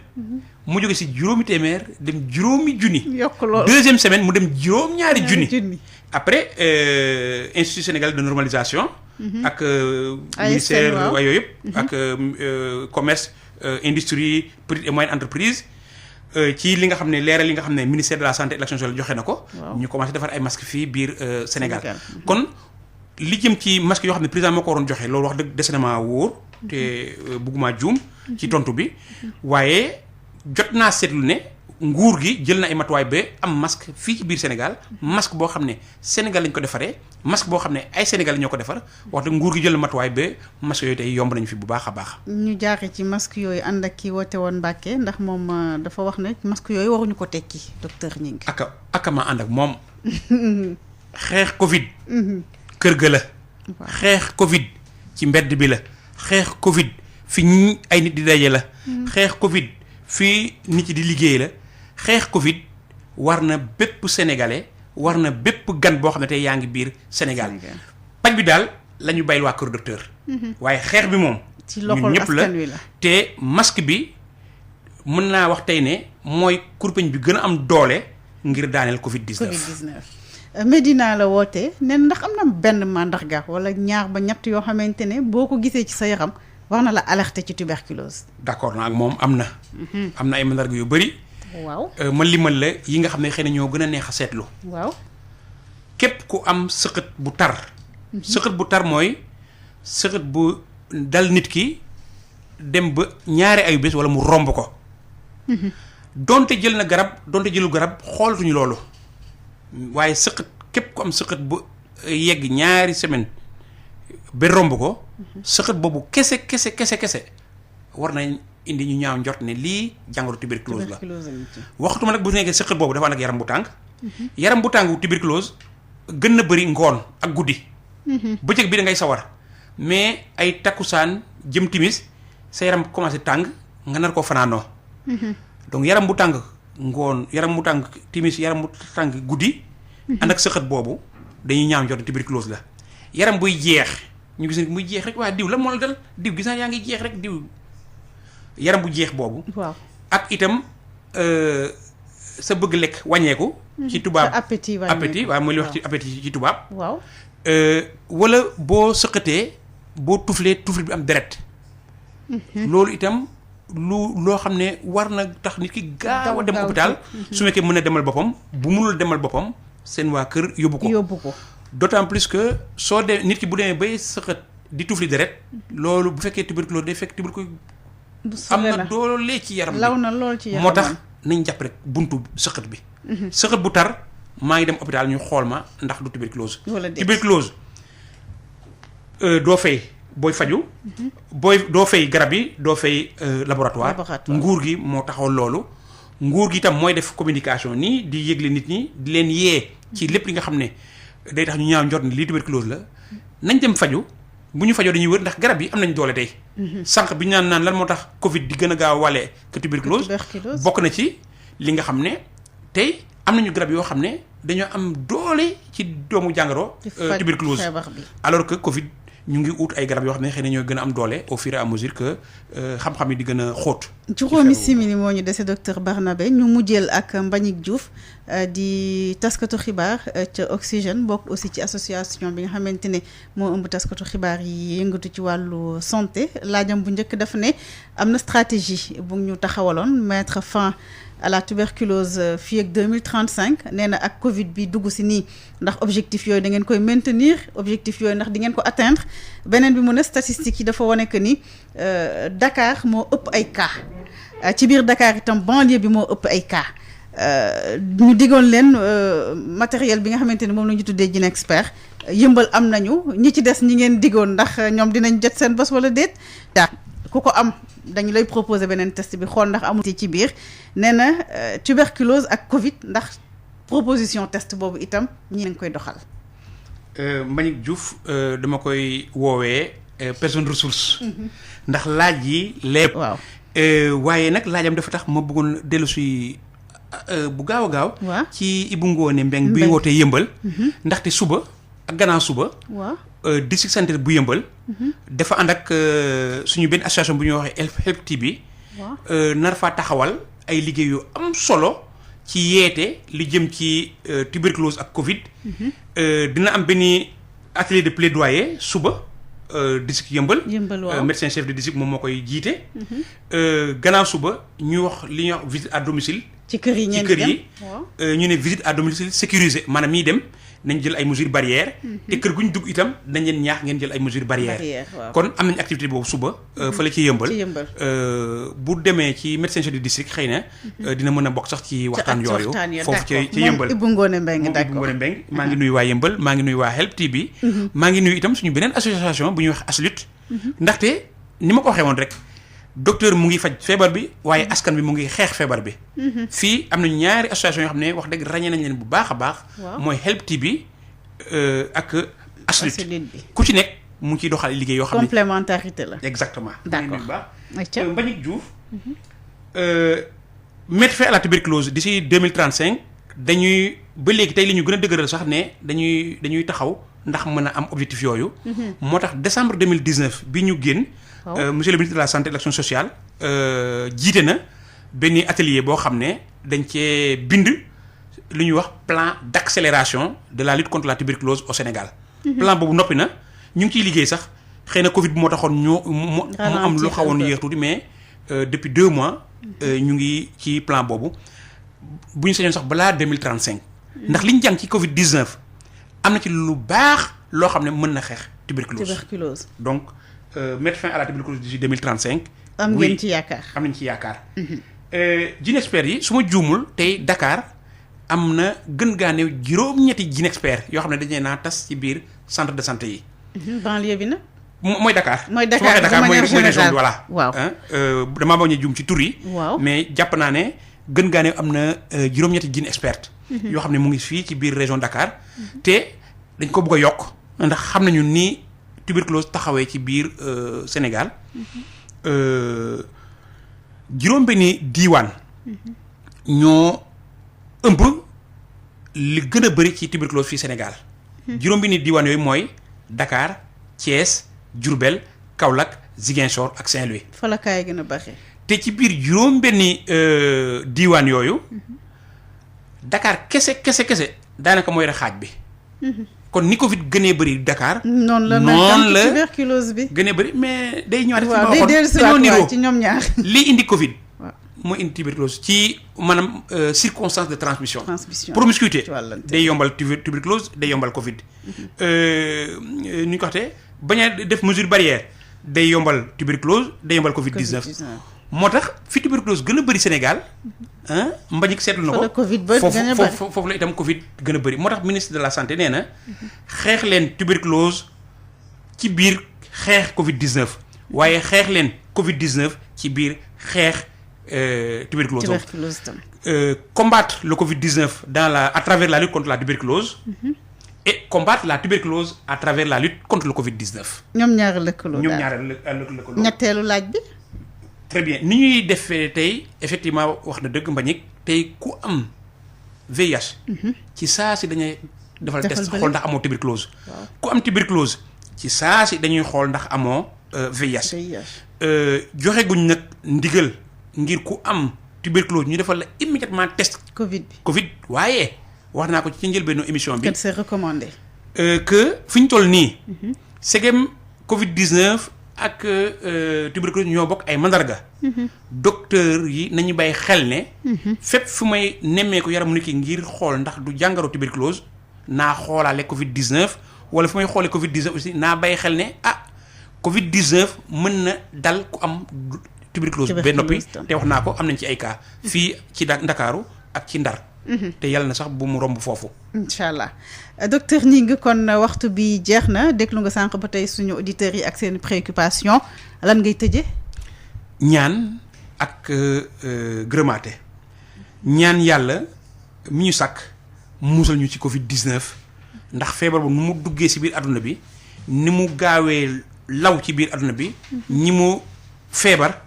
mu jóge si juróomi téeméer dem juróomi junni. yokk loolu deuxième semaine mu dem juróom-ñaari junni. après institut sénégalais de normalisation. ak ministère waaye yooyu yëpp. ak commerce industrie petite et moyenne entreprise. ci li nga xam ne leeral li nga xam ne ministère de la santé et de l'action sociale joxe na ko. ñu commencé defar ay masques fii biir Sénégal. kon li jëm ci masques yoo xam ne président moo ko waroon joxe loolu wax dëgg des na maa wóor. te bëgguma juum. ci tontu bi. waaye jot naa seetlu ne. nguur gi jël na ay matuwaay ba am masque fii ci biir Sénégal masque boo xam ne Sénégal lañ ko defaree masque boo xam ne ay Sénégal ñoo ko defar wax dëgg nguur gi jël na matuwaay ba masque yooyu tey yomb nañu fi bu baax a baax. ñu jaaree ci masque yooyu ànd ak ki woote woon Mbàkke ndax moom dafa wax ne masque yooyu waruñu ko tekki docteur Gningue. aka ma ànd ak moom. xeex Covid. kër ga la. xeex Covid ci mbedd bi la. xeex Covid fi ay nit di daje la. xeex Covid fi nit yi di liggéey la. xeex Covid war na bépp sénégalais war na bépp gan boo xam ne tey yaa ngi biir Sénégal paj bi daal la ñu bàyyil waa kër docteur. waaye xeex bi moom. ci loxol ñun ñëpp la askan wi la te masque bi mën naa wax tey ne mooy kurpeñ bi gën a am doole ngir daaneel Covid 19. Covid 19 Medina la woote ne ndax am na benn màndarga wala ñaar ba ñett yoo xamante ne boo ko gisee ci sa yaram war na la alerter ci tuberculose. d'accord naa ak moom am na. am na ay màndarga yu bëri. waaw ma limal la yi nga xam ne xëy na ñoo gën a neex a seetlu. waaw képp ku am sëqët bu tar. sëqët bu tar mooy sëqët bu dal nit ki dem ba ñaari ayu bés wala mu romb ko. donte jël na garab donte jëlul garab xoolatuñu loolu waaye sëqët képp ku am sëqët bu yegg ñaari semaine ba romb ko. sëqët boobu kese war nañ indi ñu ñaaw njort ne lii jàngoro tuberculose la. waxtuma nag bu nekkee sëqët boobu dafa ànd ak yaram bu tàng yaram bu tàng tuberculose gën na bëri ngoon ak guddi. bëccëg bi da ngay sawar mais ay takkusaan jëm timis sa yaram commencé tàng nga nar ko fanaanoo. donc yaram bu tàng ngoon yaram bu tàng timis yaram bu tàng guddi. ànd ak sëqët boobu dañuy ñaaw njort tuberculose la. yaram buy jeex ñu gis ne muy jeex rek waa diw lan moo la dal diw gis naa yaa ngi jeex rek diw yaram bu jeex boobu. waaw ak itam sa bëgg lekk wàññeeku. ci tubaab appétit waaw mooy li wax ci appétit ci tubaab. waaw wala boo sëqatee boo tuflee tuflit bi am deret. loolu itam loo xam ne war na tax nit ki gaaw a dem hôpital. su fekkee mën a demal boppam bu mënul demal boppam seen waa kër yóbbu ko. d'autant plus que soo de nit ki bu demee bay sëqat di tufli deret loolu bu fekkee tuberculose day fekk tuberculose am na doole ci yaram bi law na lool ci yaram moo tax nañ jàpp rek buntu sëqat bi. sëqat bu tar maa ngi dem hôpital ñu xool ma ndax du tuberculose. tuberculose doo fay booy faju doo fay garab yi doo fay laboratoire. nguur gi moo taxawal loolu. nguur gi itam mooy def communication nii di yëgle nit ñi di leen yee ci lépp li nga xam ne day tax ñu ñaaw njort ni lii tuberculose la nañ dem faju bu ñu fajoo dañuy wër ndax garab yi am nañ doole tey. sànq bi ñu naan lan moo tax Covid di gën a gaaw a wàlle que tuberculose bokk na ci li nga xam ne tey am nañu garab yoo xam ne dañoo am doole ci doomu jàngoro. tuberculose alors que Covid ñu ngi ut ay garab yoo xam ne xëy na ñoo gën a am doole au fur et à mesure que xam-xam yi di gën a xóot. juróomi simili moo ñu dese docteur Barnabé ñu mujjeel ak Mbagnick Diouf di taskatu xibaar ca Oxygène bokk aussi ci association bi nga xamante ne moo ëmb taskatu xibaar yi yëngatu ci wàllu santé laajam bu njëkk dafa ne am na stratégie bu ñu taxawaloon mettre fin à la tuberculose fii ak 2035 nee na ak Covid bi dugg si nii ndax objectif yooyu da ngeen koy maintenir objectif yooyu ndax di ngeen ko atteindre beneen bi mu ne statistiques yi dafa wane que ni Dakar moo ëpp ay cas ci biir Dakar itam banlieue bi moo ëpp ay cas ñu digoon leen matériel bi nga xamante ni moom la ñu tuddee Ginexpert yëmbal am nañu ñi ci des ñi ngeen digoon ndax ñoom dinañ jot seen bos wala déet ku ko am dañu lay proposer beneen test bi xool ndax amul ci biir nee na tuberculose ak Covid ndax proposition test boobu itam ñi nañ koy doxal. Mbagnick Diouf dama koy woowee personne ressource. ndax laaj yi lépp. waaw waaye nag laajam dafa tax ma bëggoon dellu si bu gaaw a gaaw. waaw ci Ibou Ngoné Mbengue bi wootee yëmbal. ndaxte suba ak gannaaw suba. waaw district sanitaire bu yëmbal. dafa ànd ak suñu benn association bu ñuy waxee Help TB. nar faa taxawal ay liggéey yu am solo ci yeete li jëm ci tuberculose ak Covid. dina am benn atelier de plaidoyer suba district yëmbal. médecin chef de district moom moo koy jiite. gannaaw suba ñuy wax li ñuy wax visite à domicile. ci kër yi ci kër yi ñu ne visite à domicile sécurisé maanaam ñiy dem. nañ jël ay mesures barrières. te kër gu ñu dugg itam dañ leen ñaax ngeen jël ay mesures barrières. kon am nañ activité boobu suba. fële ci yëmbal bu demee ci médecin chef de district xëy na. dina mën a bokk sax ci waxtaan yooyu. foofu ci yëmbal moom Ibou Ngoné Mbengue d'accord Ibou Ngoné Mbengue maa ngi nuyu waa yëmbal maa ngi nuyu waa Help TB. maa ngi nuyu itam suñu beneen association bu ñuy wax ASLUT. ndaxte ni ma ko waxee woon rek docteur mu ngi faj feebar bi waaye askan bi mu ngi xeex feebar bi. fii am na ñaari association yoo xam ne wax dëgg ràññee nañ leen bu baax a baax. mooy Help TB ak ASLUT ku ci nekk mu ngi ciy doxal liggéey yoo xam ne complémentarité la. exactement. d'accord Mbagnick Diouf mettre fin à la tuberculose d'ici 2035 dañuy ba léegi tey li ñu gën a dëgëral sax ne dañuy taxaw ndax mën a am objectif yooyu. moo tax décembre 2019 bi ñu génn. monsieur le ministre de la santé et de l'action sociale jiite na benn atelier boo xam ne dañ cee bind lu ñuy wax plan d'accélération de la lutte contre la tuberculose au Sénégal. plan boobu noppi na ñu ngi ciy liggéey sax xëy na Covid bi moo taxoon mu am lu xawoon yéex tuuti mais depuis 2 mois ñu ngi ci plan boobu bu ñu sañoon sax balaa 2035. ndax li ñu jàng ci Covid 19 am na ci lu baax loo xam ne mën na xeex tuberculose. donc mettre fin à la tuberculose d'ici 2035. am ngeen ci yaakaar am nañ ci yaakaar. Ginexpert yi su ma juumul tey Dakar am na gën gaa néew juróom-ñetti Ginexpert yoo xam ne dañu naa tas ci biir centre de santé yi. banlieue bi nag. mooy Dakar. mooy Dakar mooy région bi voilà. waaw damaa bañ a juum ci tur yi. waaw mais jàpp naa ne gën gaa néew am na juróom-ñetti Ginexpert. yoo xam ne mu ngi fii ci biir région Dakar. te dañ ko bëgg a yokk ndax xam nañu ni tuberculose taxawee ci biir Sénégal. juróom-benni diiwaan. ñoo ëmb li gën a bëri ci tuberculose fii Sénégal. juróom-benni diiwaan yooyu mooy Dakar Thiès Diourbel Kaolack Ziguinchor ak Saint-Louis. fa la kaay gën a bari. te ci biir juróom-benni diiwaan yooyu. Dakar kese daanaka mooy rek xaaj bi. kon ni Covid gënee bëri Dakar. noonu la tuberculose bi gënee bëri mais day ñëwaat. waaw day dellusiwaat ci ñoom ñaar. li indi Covid. moo indi tuberculose ci maanaam circonstance de transmission. promiscuité day yombal tuberculose day yombal Covid. ni ñu ko waxee bañ a def mesure barrière day yombal tuberculose day yombal Covid 19. moo tax fi tuberculose gën a bëri Sénégal. Mbagnick seetlu na ko foofu la itam Covid gën a bëri moo tax ministre de la santé nee na xeex leen tuberculose ci biir xeex Covid 19 waaye xeex leen Covid 19 ci biir xeex. Tuberculose tam combattre le Covid-19 à travers la lutte contre la tuberculose. Et combattre la tuberculose à travers la lutte contre le Covid-19. ñoom ñaari lëkkaloo ñetteelu laaj bi. très bien ni ñuy defee tey effectivement wax na dëgg Mbagnick tey ku am VIH. ci saa si dañuy defal test xool ndax amoo tuberculose. ku am tuberculose ci saa si dañuy xool ndax amoo VIH. joxe guñ nag ndigal. ngir ku am tuberculose ñu defal la immédiatement test. Covid waaye wax naa ko ci njëlbeenu émission bi. c'est recommandé. que fi ñu toll nii. segem Covid 19 ak tuberculose ñoo bokk ay mandarga. docteur yi nañu bàyyi xel ne. fépp fu may nemmeeku yaramu nit ki ngir xool ndax du jàngaro tuberculose naa xoolaale Covid 19 wala fu may xoolee Covid 19 aussi naa bàyyi xel ne Covid 19 mën na dal ku am. tuberculose ba noppi te wax naa ko am nañ ci ay cas fii ci Ndakaaru ak ci Ndar. te yàlla na sax bu mu romb foofu. incha allah docteur Gningue kon waxtu bi jeex na déglu nga sànq ba tey suñu auditeurs yi ak seen préoccupation lan ngay tëje ñaan ak gërëmaate ñaan yàlla mi ñu sàkk musal ñu ci Covid 19 ndax feebar bu nu mu duggee si biir adduna bi ni mu gaawee law ci biir adduna bi. ñi mu feebar.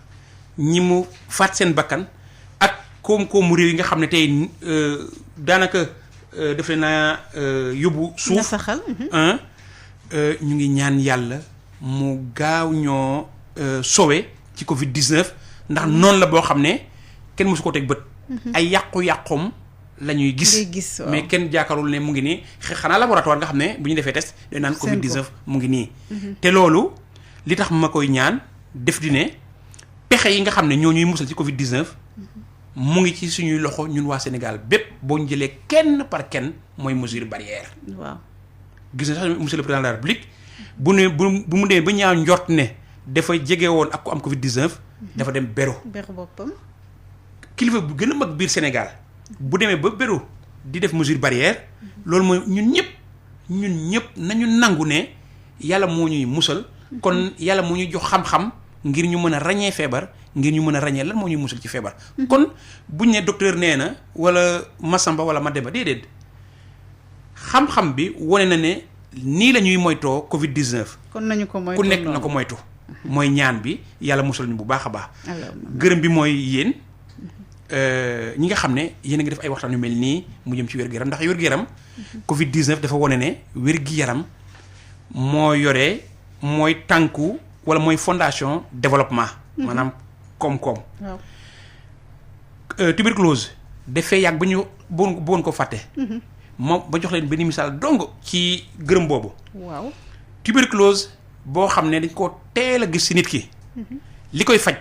ñi mu faat seen bakkan ak koom-koomu réew yi nga xam ne tey daanaka def naa yóbbu suuf ñu ngi ñaan yàlla mu gaaw ñoo sowe ci Covid 19 ndax noonu la boo xam ne kenn mosu ko teg bët. ay yàqu-yàqoom la ñuy gis. mais kenn jàkkaarul ne mu ngi nii xanaa laboratoire nga xam ne bu ñu defee test dañ naan Covid 19 mu ngi nii. te loolu li tax ma koy ñaan def di ne. pexe yi nga xam ne ñoo ñuy musal ci Covid 19 mu ngi ci suñuy loxo ñun waa Sénégal bépp boo ñu jëlee kenn par kenn mooy mesure barrière. waaw gis na sax monsieur le président de la République bu mu demee ba ñaaw njort ne dafa jege woon ak ku am Covid 19. dafa dem beru boppam. kilifa bu gën a mag biir Sénégal bu demee ba beru di def mesure barrière loolu mooy ñun ñëpp nañu nangu ne yàlla moo ñuy musal. kon yàlla moo ñuy jox xam-xam. ngir ñu mën a ràññee feebar ngir ñu mën a ràññee lan moo ñuy musul ci feebar. kon buñ ne docteur nee na wala Massamba wala Mademba déedéet xam-xam bi wane na ne nii la ñuy moytoo Covid 19. kon nañu ko moytu ku nekk na ko moytu. mooy ñaan bi yàlla musal ñu bu baax a baax. gërëm bi mooy yéen ñi nga xam ne yéen a ngi def ay waxtaan yu mel nii mu jëm ci wér-gu-yaram ndax wér-gu-yaram. Covid 19 dafa wane ne wér-gu-yaram mooy tànku. wala mooy fondation développement. maanaam koom-koom. waaw tuberculose dafay yàgg ba ñu bëggoon ko fàtte. moom ba jox leen benn misaal dong ci gërëm boobu. waaw tuberculose boo xam ne dañ koo teel a gis si nit ki. li koy faj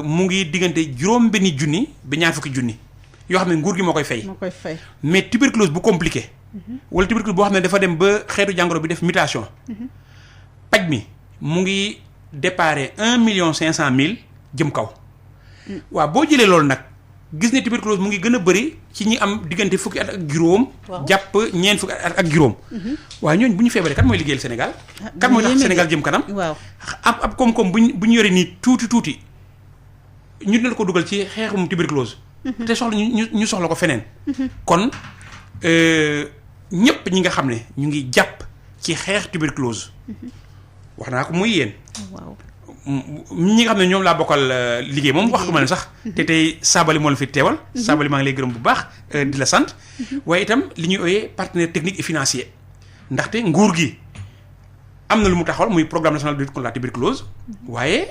mu ngi diggante juróom-benni junni ba ñaar fukki junni yoo xam ne nguur gi moo koy fay. mais tuberculose bu compliqué. wala tuberculose boo xam ne dafa dem ba xeetu jàngoro bi def mutation. paj mi mu ngi déparé 1.500.000 jëm kaw. waaw boo jëlee loolu nag gis ne tuberculose mu ngi gën a bëri ci ñi am diggante fukki at ak juróom. jàpp ñeent fukki at ak juróom. waaw ñooñu bu ñu feebaree kan mooy liggéeyal Sénégal. kan mooy tax Sénégal jëm kanam. waaw ab koom-koom bu ñu yoree nii tuuti ñu dina ko dugal ci xeexum tuberculose te soxla ñu soxla ko feneen. kon ñëpp ñi nga xam ne ñu ngi jàpp ci xeex tuberculose. wax naa ko muy yéen. waaw ñi nga xam ne ñoom laa bokkal liggéey moom wax ko ma ne sax. te tey Sabali moo la fi teewal. Sabali maa ngi lay gërëm bu baax di la sant. waaye itam li ñuy ooyee partenaire technique et financier ndaxte nguur gi am na lu mu taxawal muy programme national de lutte contre la tuberculose. waaye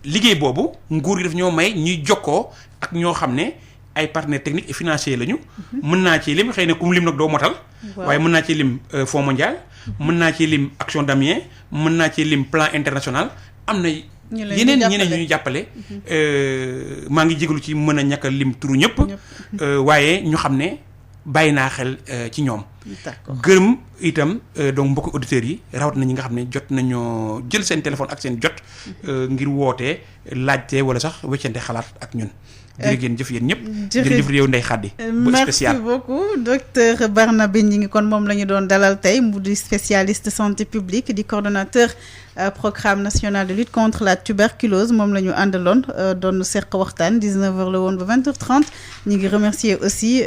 liggéey boobu nguur gi daf ñoo may ñuy jokkoo ak ñoo xam ne ay partenaires techniques et financiers lañu. mën naa ci lim xëy na ku mu lim nag doo motal. waaye mën naa ci lim Fonds mondial. mën naa ci lim Action Damien mën naa ci lim plan international am na. ñeneen ñu jàppale. maa ngi jégalu ci mën a ñàkk a lim turu ñëpp. waaye ñu xam ne bàyyi naa xel ci ñoom. d'accord gërëm itam donc mbokki auditeurs yi rawat na ñi nga xam ne jot nañoo jël seen téléphone ak seen jot. ngir wootee laajte wala sax weccante xalaat ak ñun. jërëjëf jëf yéen ñëpp. jërëjëf réew Ndeye Khady. bu spécial merci beaucoup docteur Barnabé Gningue kon moom la ñu doon dalal tey mu di spécialiste santé publique di coordonnateur programme national de lutte contre la tuberculose moom la ñu àndaloon doon seq waxtaan 19h la woon ba 20h30 ñu ngi remercier aussi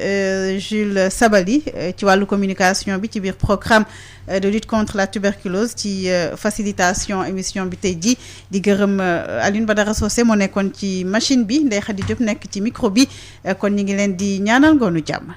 Jules Sabali ci wàllu communication bi ci biir programme de lutte contre la tuberculose ci facilitation émission bi tey jii di gërëm Alioune Badara Socé moo nekkoon ci machine bi Ndeye Khady Diop nekk ci micro bi kon ñu ngi leen di ñaanal ngoonu jàmm.